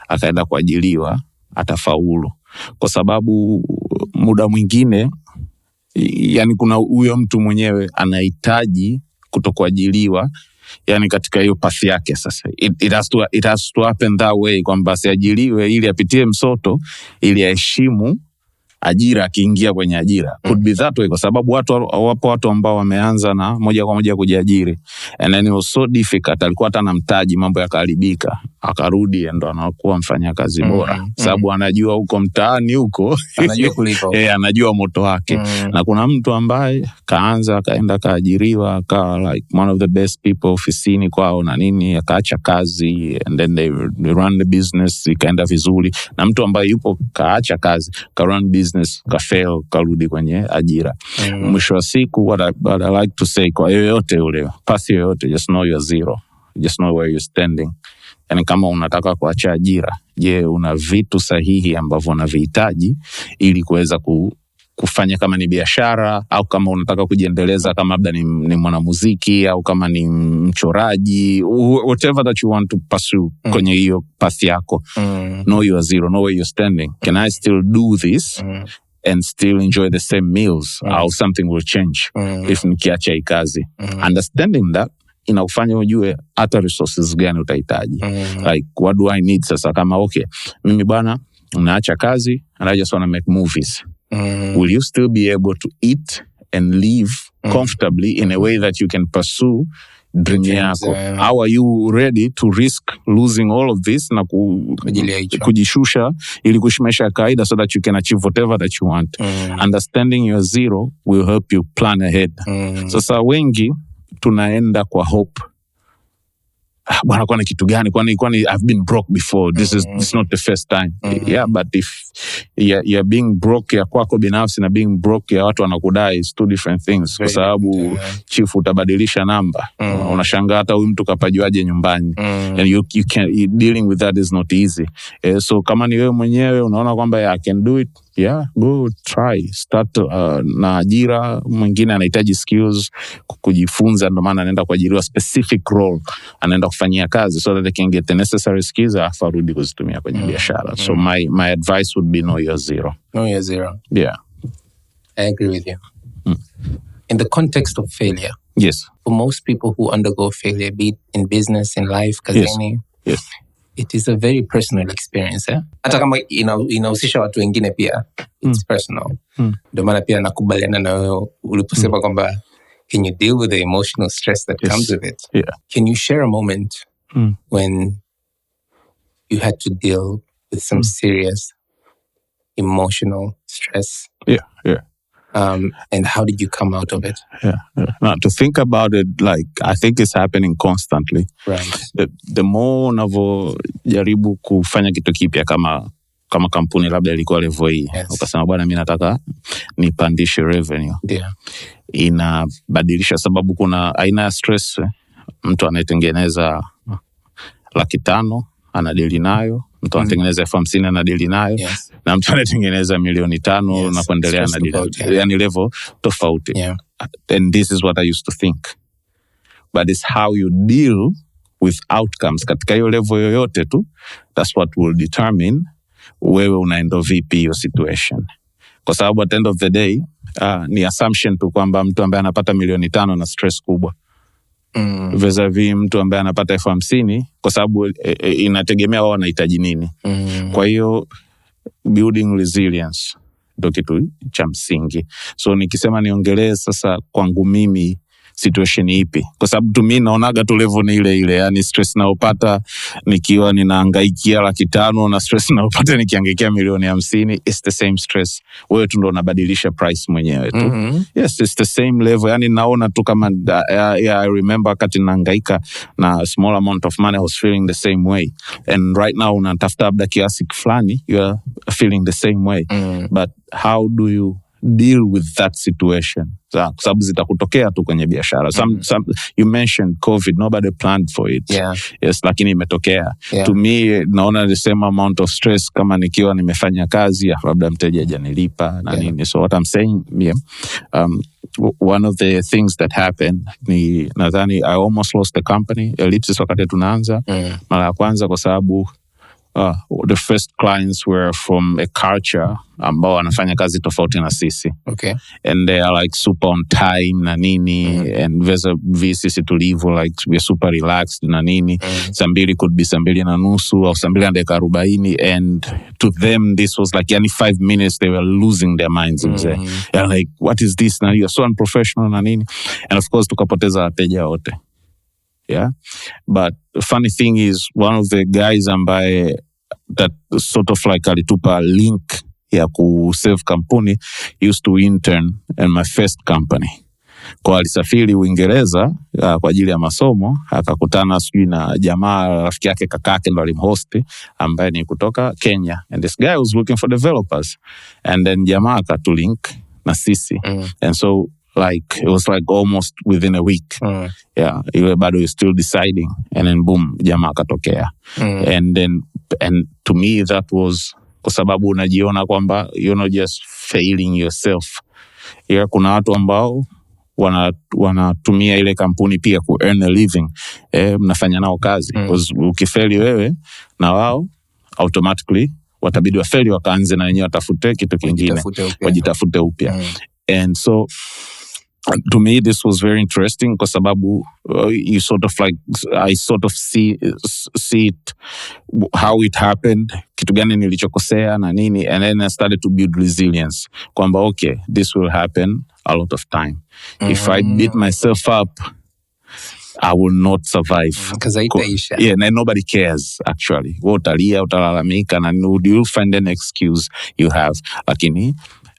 Speaker 2: akaenda kuajiriwa atafaulu, kwa sababu muda mwingine yani kuna huyo mtu mwenyewe anahitaji kutokuajiriwa, yani katika hiyo path yake. Sasa it has to happen that way, kwamba siajiriwe ili apitie msoto ili aheshimu ajira akiingia kwenye ajira. Could be that way, kwa sababu wapo watu ambao wameanza na moja kwa moja kujiajiri, and then it was so difficult, alikuwa hata na mtaji, mambo yakaharibika, akarudi ndo anakuwa mfanyakazi bora. Sababu anajua huko mtaani huko
Speaker 1: anajua kulipo.
Speaker 2: Anajua moto wake. Na kuna mtu ambaye kaanza akaenda kaajiriwa, akawa like one of the best people ofisini kwao na nini, akaacha kazi, and then they run the business, ikaenda vizuri. Na mtu ambaye yupo kaacha kazi, ka run business, ka fail, karudi kwenye ajira. Mwisho wa siku, what I like to say kwa yoyote ule, path yoyote, just know you're zero. Just know where you're standing. Yani kama unataka kuacha ajira, je, una vitu sahihi ambavyo unavihitaji ili kuweza kufanya kama ni biashara, au kama unataka kujiendeleza kama labda ni mwanamuziki, au kama ni mchoraji, whatever that you want to pursue kwenye hiyo path yako. Know you are zero, know where you're standing. Can I still do this and still enjoy the same meals, or something will change if nikiacha hii kazi? Understanding that inakufanya ujue hata resources gani utahitaji. Like, what do I need sasa? Kama okay, mimi bwana unaacha kazi and I just want to make movies. Will you still be able to eat and live comfortably in a way that you can pursue dream yako? How are you ready to risk losing all of this na kujishusha ili kuishi maisha ya kawaida so that you can achieve whatever that you want? Understanding your zero will help you plan ahead. Sasa wengi tunaenda kwa hope. Bwana, kwa kitu gani? Kwani I've been broke before. This is not the first time. Yeah, but if you're being broke ya kwako binafsi na being broke ya watu wanakudai, is two different things. Kwa sababu chief utabadilisha namba. Unashangaa hata huyu mtu kapajuaje nyumbani. And you can't, dealing with that is not easy. So kama ni wewe mwenyewe unaona kwamba I can do it, Yeah, go try start na ajira. Mwingine anahitaji skills kujifunza, ndio maana anaenda kuajiriwa specific role, anaenda kufanyia kazi so that they can get the necessary skills afa arudi kuzitumia kwenye biashara. So my advice would be know your zero.
Speaker 1: Know your zero.
Speaker 2: Yeah,
Speaker 1: I agree with you. In the context of failure,
Speaker 2: yes,
Speaker 1: for most people who undergo failure, be it in business, in life, kazini,
Speaker 2: yes,
Speaker 1: it is a very personal experience. Hata kama inahusisha watu wengine pia, it's personal. Ndio maana pia nakubaliana na wewe uliposema kwamba, can you deal with the emotional stress that comes with it?
Speaker 2: Yeah.
Speaker 1: Can you share a moment when you had to deal with some serious emotional stress?
Speaker 2: Yeah.
Speaker 1: And how did you come out of it?
Speaker 2: Yeah. Now, to think about it, like, I think it's happening constantly.
Speaker 1: Right.
Speaker 2: The more unavyojaribu kufanya kitu kipya kama kampuni labda ilikuwa level hii, ukasema bwana mimi nataka nipandishe revenue.
Speaker 1: Yeah.
Speaker 2: Inabadilisha, sababu kuna aina ya stress. Mtu anayetengeneza 500,000 anadili nayo, mtu anatengeneza 50,000 anadili nayo, na mtu anatengeneza 5,000,000 na kuendelea anadili. Yani level tofauti.
Speaker 1: Yeah.
Speaker 2: And this is what I used to think. But it's how you deal with outcomes katika hiyo level yoyote tu, that's what will determine wewe unaenda vipi hiyo situation. Kwa sababu at the end of the day, ni assumption tu kwamba mtu ambaye anapata 5,000,000 na stress kubwa vis-a-vis mtu ambaye anapata 50,000, kwa sababu inategemea wao wanahitaji nini. Kwa hiyo building resilience ndio kitu cha msingi. So nikisema niongelee sasa kwangu mimi situation ipi, kwa sababu tu mimi naonaga tu level ni ile, yani stress naopata nikiwa ninahangaikia 500,000 na stress naopata nikihangaikia 50,000, it's the same stress. Wewe tu ndo unabadilisha price mwenyewe tu. Yes, it's the same level. Yani naona tu kama I remember wakati nahangaika na small amount of money I was feeling the same way, and right now unatafuta labda kiasi fulani you are feeling the same way. But how do you deal with that situation? Kwa sababu zitakutokea tu kwenye biashara. Some you mentioned COVID, nobody planned for it. Yes, lakini imetokea. To me, naona the same amount of stress kama nikiwa nimefanya kazi labda mteja hajanilipa na nini. So what I'm saying, one of the things that happened ni nadhani I almost lost the company Ellipsis wakati tunaanza mara ya kwanza, kwa sababu the first clients were from a culture ambao wanafanya kazi tofauti na sisi.
Speaker 1: Okay.
Speaker 2: And they are like super on time na nini, and sisi tulivu like we're super relaxed na nini. Saa 2 could be 2:30 au 2:40, and to them this was like yani 5 minutes they were losing their minds. They're like, what is this? Now you're so unprofessional na nini. And of course tukapoteza wateja wote. Yeah. But the funny thing is, one of the guys ambaye that sort of like alitupa link ya kusave kampuni used to intern in my first company. Kwa alisafiri Uingereza kwa ajili ya masomo, akakutana sijui na jamaa rafiki yake kakake ndo alimhosti ambaye ni kutoka Kenya, and this guy was looking for developers, and then jamaa akatulink na sisi. And so like it was like almost within a week. Yeah, iwe bado you're still deciding, and then boom, jamaa akatokea. And to me that was kwa sababu unajiona kwamba you're not just failing yourself. Yeah, kuna watu ambao wanatumia ile kampuni pia ku earn a living. Mnafanya nao kazi. Ukifeli wewe na wao automatically watabidi wafeli wakaanze na wenyewe watafute kitu kingine, wajitafute upya. And so to me this was very interesting kwa sababu you sort of like I sort of see it, how it happened, kitu gani nilichokosea na nini, and then I started to build resilience kwamba okay, this will happen a lot of time. If I beat myself up, I will not survive.
Speaker 1: Because haitaisha.
Speaker 2: Yeah, and nobody cares actually. Utalia, utalalamika, na you'll find an excuse you have, lakini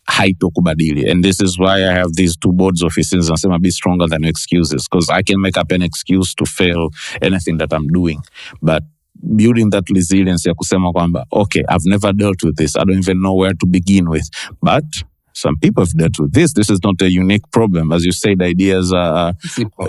Speaker 2: haitokubadili. And this is why I have these 2 boards offices. Nasema be stronger than excuses, because I can make up an excuse to fail anything that I'm doing, but building that resilience ya kusema kwamba okay, I've never dealt with this, I don't even know where to begin with, but some people have dealt with this. This is not a unique problem. As you said, ideas are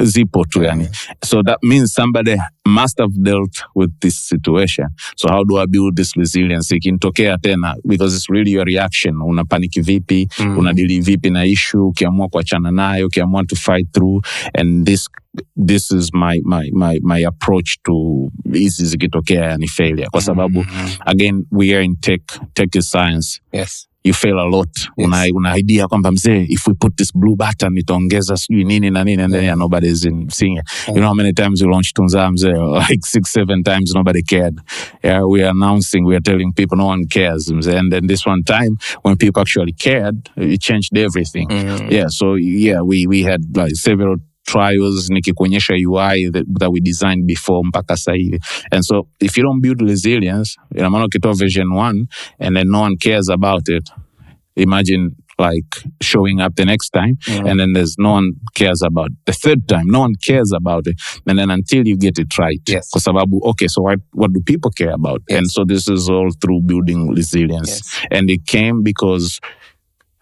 Speaker 2: zipo tu yani. So that means somebody must have dealt with this situation. So how do I build this resilience? Ikintokea tena, because it's really your reaction. Unapaniki vipi, unadili vipi na issue, ukiamua kuachana nayo, ukiamua to fight through. And this is my approach to hizi zikitokea yani failure. Kwa sababu, again, we are in tech. Tech is science.
Speaker 1: Yes.
Speaker 2: You fail a lot. Yes. Una idea kwamba mzee, if we put this blue button itaongeza sijui nini na nini, and then nobody's seeing it. You know how many times we launched Tunza mzee? Like 6-7 times nobody cared. Yeah, we are announcing, we are telling people no one cares mzee. And then this one time when people actually cared, it changed everything. Yeah, so yeah, we had like several trials nikikuonyesha UI that we designed before mpaka sasa hivi. And so if you don't build resilience, ina maana ukitoa version 1 and then no one cares about it, imagine like showing up the next time and then there's no one cares about it. The third time no one cares about it, and then until you get it right.
Speaker 1: Yes.
Speaker 2: Kwa sababu, okay, so what do people care about? Yes. And so this is all through building resilience. Yes. And it came because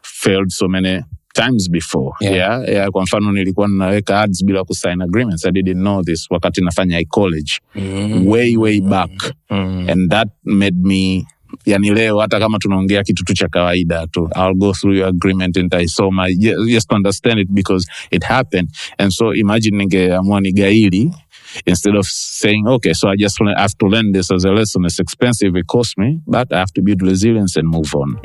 Speaker 2: failed so many times before. Yeah. Kwa mfano nilikuwa naweka ads bila kusign agreements. I didn't know this wakati nafanya college. Way back. And that made me, yani leo hata kama tunaongea kitu tu cha kawaida tu, I'll go through your agreement and I saw my, just to understand it because it happened. And so imagine ningeamua nigaili, instead of saying, okay, so I just have to learn this as a lesson. It's expensive, it costs me, but I have to build resilience and move on.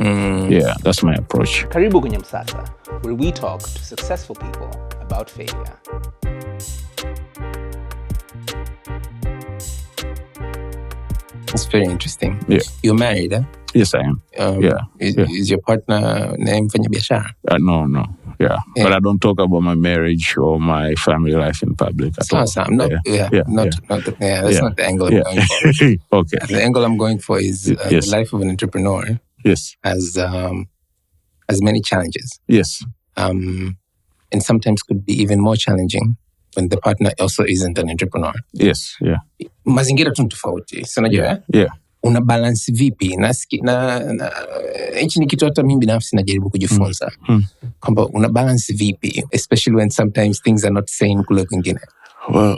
Speaker 2: Yeah, that's my approach.
Speaker 1: Karibu kwenye Msasa, where we talk to successful people about failure. It's very interesting.
Speaker 2: Yeah.
Speaker 1: You're married, eh?
Speaker 2: Yes, I am.
Speaker 1: Is your partner name mfanya biashara?
Speaker 2: No. Yeah. But I don't talk about my marriage or my family life in public at all.
Speaker 1: That's not the angle I'm going for.
Speaker 2: Okay.
Speaker 1: The angle I'm going for is the life of an entrepreneur.
Speaker 2: Yes.
Speaker 1: Has many challenges.
Speaker 2: Yes.
Speaker 1: And sometimes could be even more challenging when the partner also isn't an entrepreneur.
Speaker 2: Yes, yeah.
Speaker 1: Mazingira tu tofauti. So unajua?
Speaker 2: Yeah.
Speaker 1: Una balance vipi? Hichi ni kitu hata mimi binafsi najaribu kujifunza. Kwamba una balance vipi? Especially when sometimes things are not sane kule kwingine.
Speaker 2: Well,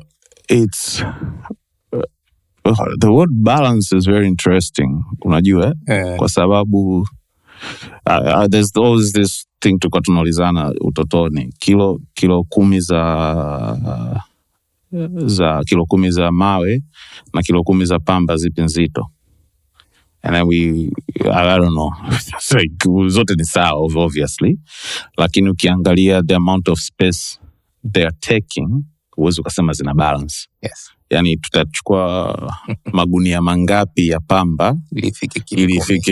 Speaker 2: it's... the word balance is very interesting. Unajua? Kwa sababu... there's always this thing tulikuwa tunaulizana utotoni, kilo 10 za mawe na kilo 10 za pamba zipi nzito. And then I don't know, like, zote ni sawa obviously, lakini ukiangalia the amount of space they are taking, huwezi ukasema zina balance.
Speaker 1: Yes.
Speaker 2: Yani tutachukua magunia mangapi ya pamba ili ifike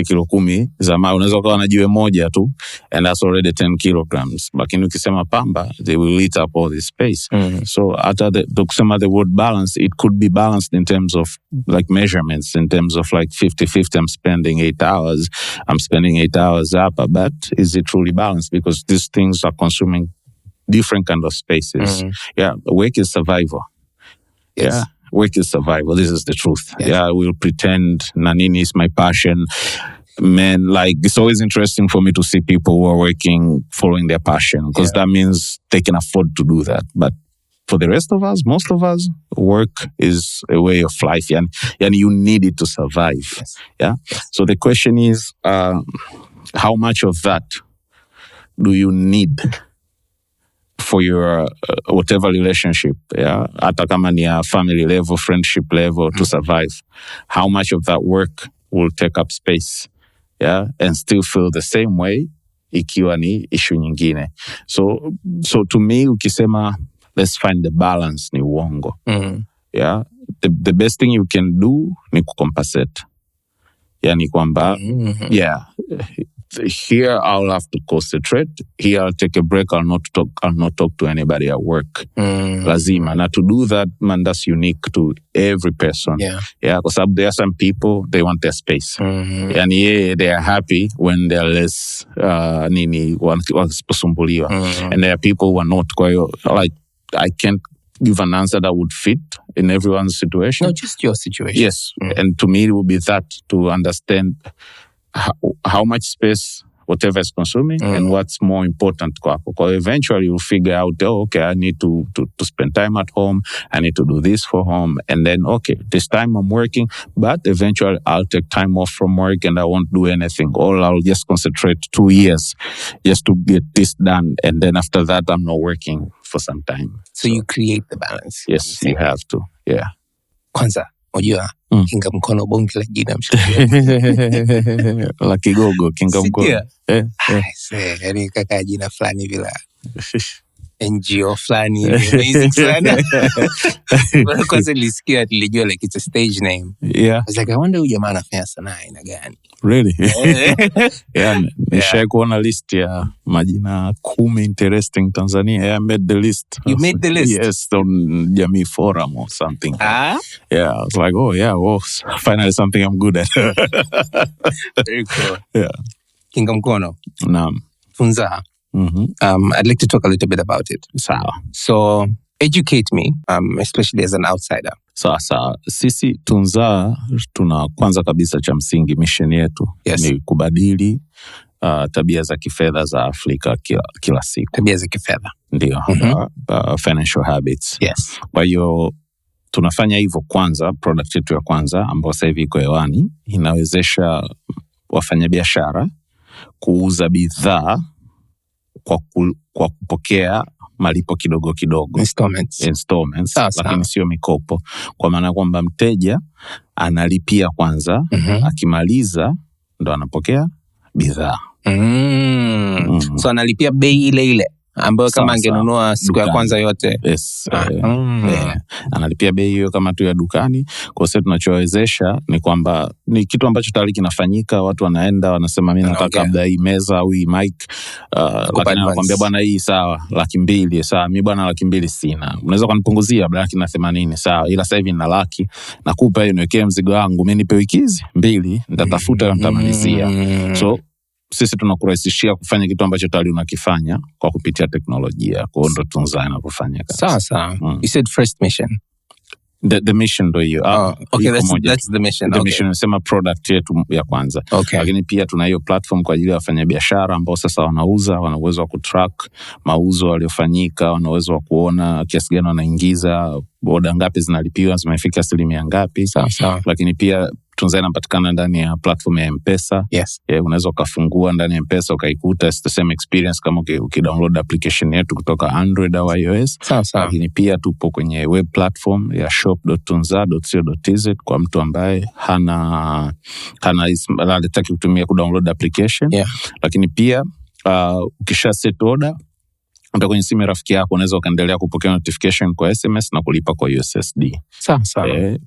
Speaker 2: kilo 10 za mawe. Unaweza ukawa na jiwe moja tu and that's already 10 kilograms. Lakini ukisema pamba, they will eat up all this space. So hata kusema the word balance, it could be balanced in terms of like measurements, in terms of like 50-50, I'm spending 8 hours hapa, but is it truly balanced? Because these things are consuming different kind of spaces. Yeah, work is survival. Yes. Yeah, work is survival. This is the truth. Yes. Yeah, we'll pretend Nanini is my passion. Man, like, it's always interesting for me to see people who are working, following their passion, because that means they can afford to do that. But for the rest of us, most of us, work is a way of life, and you need it to survive.
Speaker 1: Yes.
Speaker 2: Yeah.
Speaker 1: Yes.
Speaker 2: So the question is, how much of that do you need for your whatever relationship, yeah, hata kama ni a family level, friendship level, to survive? How much of that work will take up space, yeah, and still feel the same way ikiwa ni issue nyingine? So to me, ukisema let's find the balance, ni uongo. Yeah, the best thing you can do ni kucompensate. Yani kwamba, yeah, here I'll have to concentrate. Here I'll take a break. I'll not talk to anybody at work. Lazima. Now to do that, man, that's unique to every person.
Speaker 1: Yeah.
Speaker 2: Because there are some people, they want their space. And they are happy when they're less wasipusumbuliwa. And there are people who are not. Like, I can't give an answer that would fit in everyone's situation.
Speaker 1: No, just your situation.
Speaker 2: Yes. And to me, it would be that, to understand how much space whatever is consuming and what's more important kwako. Because eventually you'll figure out, okay, I need to spend time at home. I need to do this for home. And then, okay, this time I'm working, but eventually I'll take time off from work and I won't do anything. Or I'll just concentrate 2 years just to get this done. And then after that, I'm not working for some time.
Speaker 1: So you create the balance.
Speaker 2: Yes, you have to. Yeah.
Speaker 1: Kwanza, unajua Kingamkono bonge la jina
Speaker 2: la kigogo Kingamkono.
Speaker 1: Yani kaka jina fulani vila NGO fulani amazing sana. Kwanza nilisikia nilijua like it's a stage name.
Speaker 2: Yeah.
Speaker 1: I was like, I wonder huyu jamaa anafanya sanaa aina gani.
Speaker 2: Really? Yeah, nishawahi kuona list ya majina 10 interesting Tanzania. Yeah, I made the list.
Speaker 1: You made the list?
Speaker 2: Yes, on Jamii Forum or something. Yeah, I was like, oh yeah, well, finally something I'm good at.
Speaker 1: Very cool.
Speaker 2: Yeah.
Speaker 1: Kingamkono.
Speaker 2: Naam.
Speaker 1: Funza. I'd like to talk a little bit about it.
Speaker 2: Sawa.
Speaker 1: So educate me, especially as an outsider.
Speaker 2: Sasa sisi Tunza tuna kwanza kabisa cha msingi mission yetu ni kubadili tabia za kifedha za Afrika kila siku.
Speaker 1: Tabia za kifedha.
Speaker 2: Ndio. Financial habits.
Speaker 1: Yes.
Speaker 2: Kwa hiyo tunafanya hivyo kwanza, product yetu ya kwanza ambayo sasa hivi iko hewani inawezesha wafanyabiashara kuuza bidhaa kwa kupokea malipo kidogo kidogo, installments. Lakini sio mikopo, kwa maana kwamba mteja analipia kwanza, akimaliza ndo anapokea bidhaa.
Speaker 1: So analipia bei ile ile ambayo kama angenunua siku ya kwanza yote.
Speaker 2: Yes. Analipia bei hiyo kama tu ya dukani. Kwa sababu tunachowezesha ni kwamba ni kitu ambacho tayari kinafanyika, watu wanaenda wanasema mimi nataka labda hii meza au hii mic, lakini anakuambia bwana hii sawa 200,000, sawa mimi bwana 200,000 sina, unaweza kunipunguzia labda 180,000, sawa ila sasa hivi nina 100,000 nakupa hiyo, niwekee mzigo wangu, mimi nipe wiki hizi 2 nitatafuta na nitamalizia. So sisi tunakurahisishia kufanya kitu ambacho tayari unakifanya kwa kupitia teknolojia. Kwa hiyo ndo Tunza inapofanya kazi.
Speaker 1: Sasa, you said first mission.
Speaker 2: The mission ndo hiyo.
Speaker 1: Okay, that's the mission.
Speaker 2: The mission nasema product yetu ya kwanza. Lakini pia tuna hiyo platform kwa ajili ya wafanyabiashara ambao sasa wanauza, wana uwezo wa kutrack mauzo yaliyofanyika, wana uwezo wa kuona kiasi gani wanaingiza, oda ngapi zinalipiwa, zimefika asilimia ngapi. Lakini pia Tunza inapatikana ndani ya platform ya Mpesa.
Speaker 1: Yes.
Speaker 2: Unaweza ukafungua ndani ya Mpesa ukaikuta, it's the same experience kama ukidownload application yetu kutoka Android au iOS. Lakini pia tupo kwenye web platform ya shop.tunza.co.tz kwa mtu ambaye anataka kutumia kudownload application. Lakini pia ukisha set order hata kwenye simu ya rafiki yako unaweza ukaendelea kupokea notification kwa SMS na kulipa kwa USSD.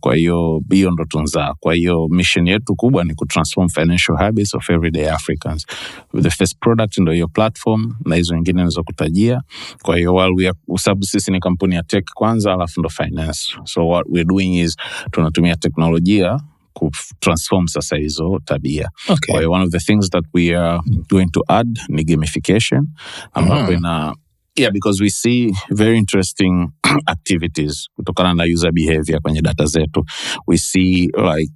Speaker 2: Kwa hiyo hiyo ndo Tunza. Kwa hiyo mission yetu kubwa ni kutransform financial habits of everyday Africans. The first product ndo hiyo platform na hizo nyingine nizo kutajia. Kwa hiyo while sababu sisi ni kampuni ya tech kwanza alafu ndo finance. So what we're doing is tunatumia teknolojia transform sasa hizo tabia. Kwa hiyo one of the things that we are going to add ni gamification ambapo because we see very interesting activities kutokana na user behavior kwenye data zetu. We see like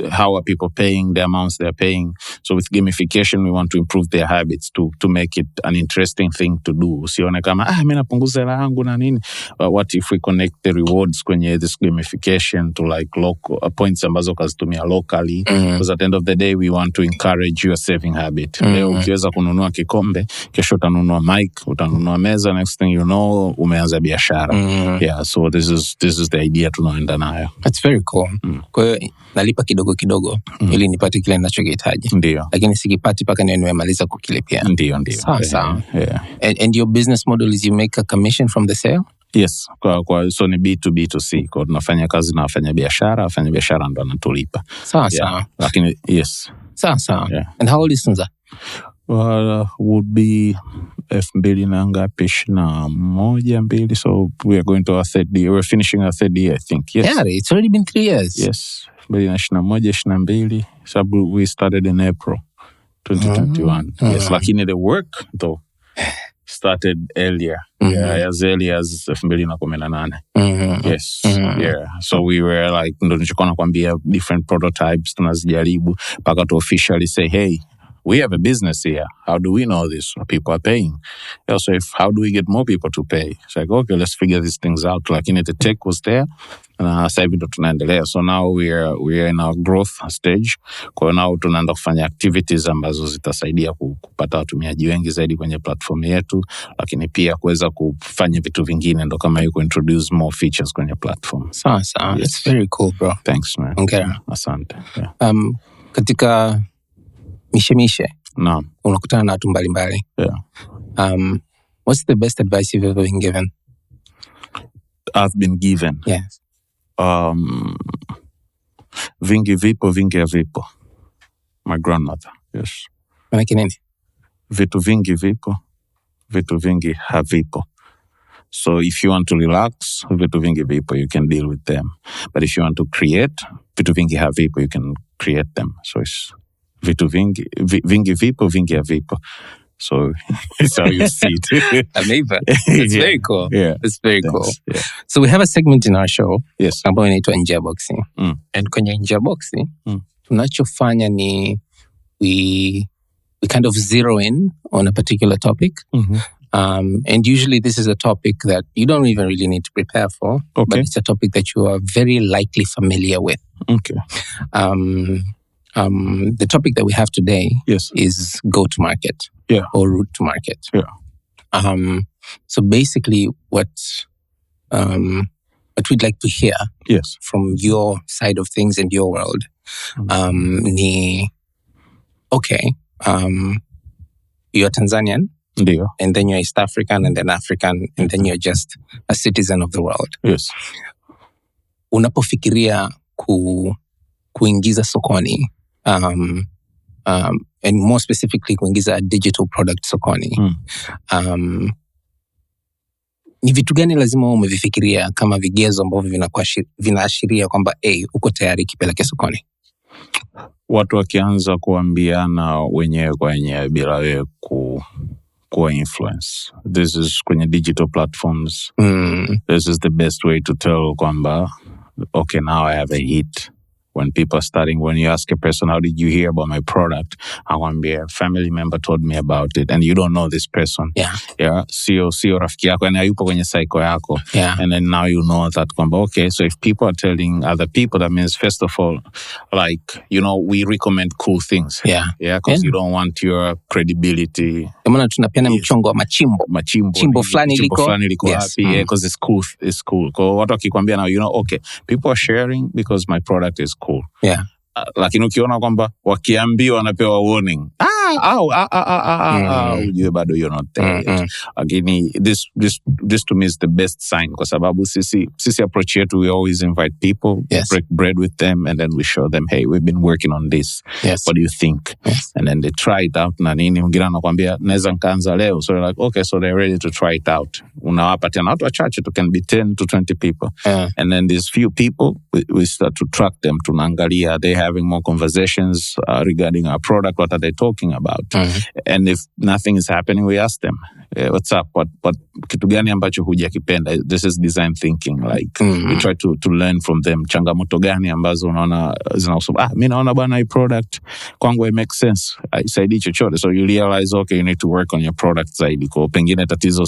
Speaker 2: how are people paying, the amounts they're paying. So with gamification, we want to improve their habits to make it an interesting thing to do. Usione kama mimi napunguza hela yangu na nini. What if we connect the rewards kwenye this gamification to like local points ambazo kazitumia locally? Because at the end of the day, we want to encourage your saving habit. Leo ukiweza kununua kikombe, kesho utanunua mic, utanunua meza, next thing you know, umeanza biashara. So this is the idea tunaenda nayo.
Speaker 1: That's very cool. Kwa hiyo nalipa kidogo ili nipate kile ninachokihitaji.
Speaker 2: Ndio.
Speaker 1: Lakini sikipati paka nimemaliza kukilipia.
Speaker 2: Ndio.
Speaker 1: Sawa. And your business model is you make a commission from the sale?
Speaker 2: Yes. So ni B2B2C. Kwa tunafanya kazi na wafanyabiashara ndo anatulipa.
Speaker 1: Sawa.
Speaker 2: Lakini yes.
Speaker 1: Sawa. And how old is Tunza?
Speaker 2: Would be 2021, so we are going to our third year. We're finishing our third year, I think. Yes.
Speaker 1: Yeah, it's already been 3 years.
Speaker 2: Yes. 2021, so we started in April 2021. Yes, lakini the work though started earlier. As early as 2018. Yes. So we were like, ndo nilichokuwa nakwambia, different prototypes tunazijaribu mpaka to officially say, hey, we have a business here. How do we know this? People are paying. Also, how do we get more people to pay? It's like, okay, let's figure these things out. Like, the tech was there. Sasa hivi ndo tunaendelea. So now we are in our growth stage. Kwa now tunaenda kufanya activities ambazo zitasaidia kupata watumiaji wengi zaidi kwenye platform yetu, lakini pia kuweza kufanya vitu vingine, ndo kama yuko introduce more features kwenye platform.
Speaker 1: Sasa, yes. It's very cool, bro.
Speaker 2: Thanks, man.
Speaker 1: Okay.
Speaker 2: Asante. Yeah.
Speaker 1: Katika mishemishe,
Speaker 2: naam,
Speaker 1: unakutana na watu mbalimbali.
Speaker 2: Yeah.
Speaker 1: What's the best advice you've ever been given?
Speaker 2: I've been given.
Speaker 1: Yes.
Speaker 2: Vingi vipo, vingi havipo. My grandmother. Yes.
Speaker 1: Manake nini?
Speaker 2: Vitu vingi vipo, vitu vingi havipo. So if you want to relax, vitu vingi vipo, you can deal with them. But if you want to create, vitu vingi havipo, you can create them. So it's vitu vingi, vingi vipo, vingi havipo. So it's how you see it.
Speaker 1: Amazing. It's very cool.
Speaker 2: Yeah.
Speaker 1: It's very
Speaker 2: Thanks.
Speaker 1: cool.
Speaker 2: Yeah.
Speaker 1: So we have a segment in our show.
Speaker 2: Yes.
Speaker 1: Ambayo inaitwa Nje ya Boxi. And kwenye Nje ya Boxi, tunachofanya ni we kind of zero in on a particular topic. And usually this is a topic that you don't even really need to prepare for.
Speaker 2: Okay.
Speaker 1: But it's a topic that you are very likely familiar with.
Speaker 2: Okay.
Speaker 1: The topic that we have today,
Speaker 2: yes,
Speaker 1: is go-to-market.
Speaker 2: Yeah.
Speaker 1: Or route to market.
Speaker 2: Yeah.
Speaker 1: So basically what we'd like to hear,
Speaker 2: yes,
Speaker 1: from your side of things in your world, you're Tanzanian,
Speaker 2: Ndio.
Speaker 1: and then you're East African, and then African, and then you're just a citizen of the world.
Speaker 2: Yes.
Speaker 1: Unapofikiria kuingiza sokoni, and more specifically kuingiza a digital product sokoni, ni vitu gani lazima umevifikiria kama vigezo ambavyo vinaashiria kwamba uko tayari kipeleke sokoni?
Speaker 2: Watu wakianza kuambiana wenyewe kwa wenyewe bila wewe kuwa influence. This is kwenye digital platforms. This is the best way to tell kwamba, okay, now I have a hit. When people are starting, when you ask a person, how did you hear about my product? I want to be a family member told me about it. And you don't know this person.
Speaker 1: Yeah.
Speaker 2: Yeah. Sio rafiki yako. And hayupo kwenye cycle yako.
Speaker 1: Yeah.
Speaker 2: And then now you know that kwamba, okay, so if people are telling other people, that means first of all, like, we recommend cool things.
Speaker 1: Yeah.
Speaker 2: Yeah. Because you don't want your credibility.
Speaker 1: Kama tunapeana mchongo wa machimbo.
Speaker 2: Chimbo
Speaker 1: flani liko.
Speaker 2: Yes. Yeah. Because it's cool. It's cool. Kwa watu wakikwambia now, okay, people are sharing because my product is cool.
Speaker 1: Yeah.
Speaker 2: Lakini ukiona kwamba wakiambiwa wanapewa warning, ujue bado you're not there yet. Lakini this to me is the best sign, kwa sababu sisi approach yetu, we always invite people,
Speaker 1: yes,
Speaker 2: break bread with them, and then we show them, hey, we've been working on this.
Speaker 1: Yes.
Speaker 2: What do you think?
Speaker 1: Yes.
Speaker 2: And then they try it out na nini. Mwingine anakuambia naweza nikaanza leo. So they're like, okay, so they're ready to try it out. Unawapa tena watu wachache, it can be 10 to 20 people. And then these few people, we start to track them. Tunaangalia, they having more conversations regarding our product. What are they talking about? And if nothing is happening, we ask them, what's up? What kitu gani ambacho hujakipenda? This is design thinking. Like, we try to learn from them. Changamoto gani ambazo unaona zinahusu, mimi naona bwana hii product kwangu it makes sense. Isaidi chochote. So you realize, okay, you need to work on your product zaidi. Kwa pengine tatizo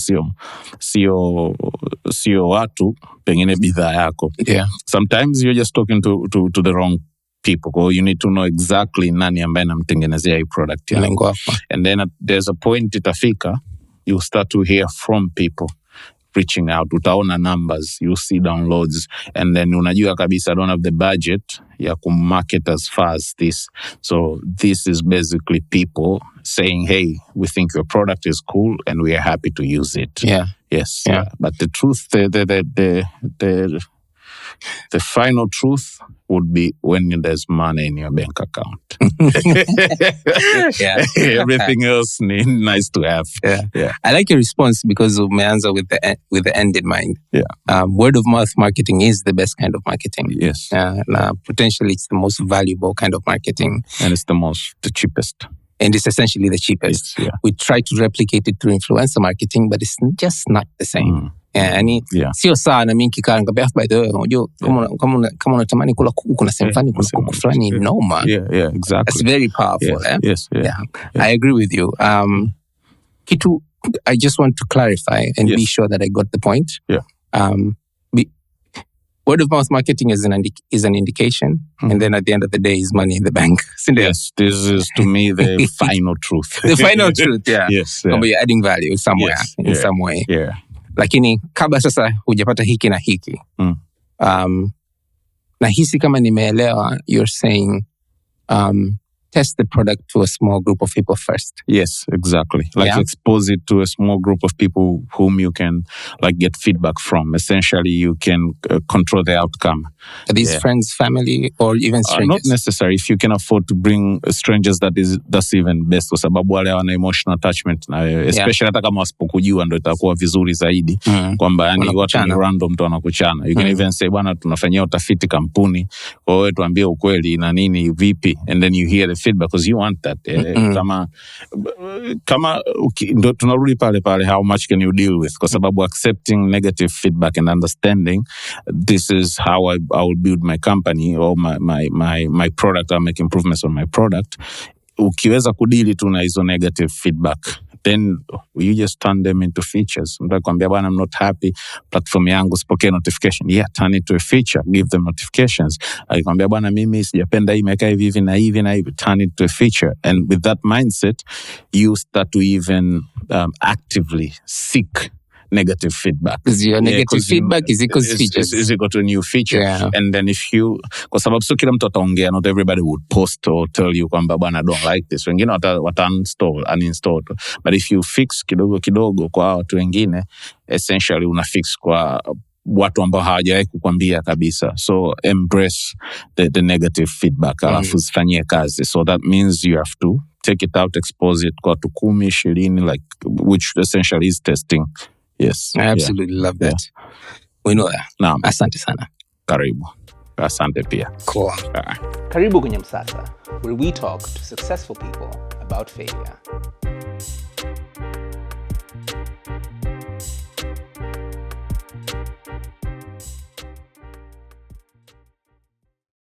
Speaker 2: sio watu, pengine bidhaa yako.
Speaker 1: Yeah.
Speaker 2: Sometimes you're just talking to the wrong people. Or you need to know exactly nani ambaye namtengenezea hii product yako. And then there's a point itafika, you start to hear from people reaching out. Utaona numbers, you see downloads, and then unajua kabisa I don't have the budget ya kumarket as far as this. So this is basically people saying, hey, we think your product is cool and we are happy to use it.
Speaker 1: Yeah.
Speaker 2: Yes.
Speaker 1: Yeah.
Speaker 2: But the truth, the final truth would be when there's money in your bank account.
Speaker 1: Yeah.
Speaker 2: Everything else nice to have.
Speaker 1: Yeah. I like your response because umeanza with the end in mind.
Speaker 2: Yeah.
Speaker 1: Word of mouth marketing is the best kind of marketing.
Speaker 2: Yes.
Speaker 1: Potentially it's the most valuable kind of marketing.
Speaker 2: And it's the cheapest.
Speaker 1: And it's essentially the cheapest.
Speaker 2: Yes, yeah.
Speaker 1: We try to replicate it through influencer marketing, but it's just not the same. Yani sio sawa na mimi nikikaa ngambia by the way unajua kama unatamani kula kuku kuna sehemu fulani kuna kuku fulani noma.
Speaker 2: Yeah, exactly.
Speaker 1: That's very powerful.
Speaker 2: Yes.
Speaker 1: I agree with you. Kitu I just want to clarify and be sure that I got the point. Word of mouth marketing is an indication, and then at the end of the day is money in the bank.
Speaker 2: Yes, this is to me the final truth.
Speaker 1: The final truth, yeah.
Speaker 2: Yes.
Speaker 1: But you're adding value somewhere, in some way.
Speaker 2: Yeah.
Speaker 1: Lakini kabla sasa hujapata hiki na hiki. Nahisi kama nimeelewa, you're saying test the product to a small group of people first.
Speaker 2: Yes, exactly. Expose it to a small group of people whom you can get feedback from. Essentially, you can control the outcome.
Speaker 1: Are these friends, family, or even strangers?
Speaker 2: Not necessary. If you can afford to bring strangers, that's even best. Kwa sababu wale wana emotional attachment na especially hata kama wasipokujua ndio itakuwa vizuri zaidi. Kwamba yani watu ni random mtu anakuchana. You can even say bwana tunafanyia utafiti kampuni. Kwa hiyo tuambie ukweli na nini vipi, and then you hear the feedback because you want that. Kama tunarudi pale how much can you deal with, kwa sababu accepting negative feedback and understanding this is how I will build my company or my product. I'll make improvements on my product. Ukiweza kudili tu na hizo negative feedback, then you just turn them into features. Mtu akwambia bwana I'm not happy, platform yangu sipokee notification. Yeah, turn it to a feature, give them notifications. Akwambia bwana mimi sijapenda hii imekaa hivi na hivi, turn it to a feature. And with that mindset, you start to even actively seek negative feedback.
Speaker 1: Because your negative feedback is equal to features.
Speaker 2: Is equal to a new feature.
Speaker 1: Yeah.
Speaker 2: And then kwa sababu sio kila mtu ataongea, not everybody would post or tell you kwamba bwana I don't like this. Wengine wata uninstall. But if you fix kidogo kwa watu wengine, essentially una fix kwa watu ambao hawajawahi kukwambia kabisa. So embrace the negative feedback, alafu zifanyie kazi. So that means you have to take it out, expose it kwa watu 10, 20, which essentially is testing. Yes.
Speaker 1: I absolutely love that. We know that.
Speaker 2: Naam.
Speaker 1: Asante sana.
Speaker 2: Karibu. Asante pia.
Speaker 1: Cool. Karibu kwenye Msasa, where we talk to successful people about failure.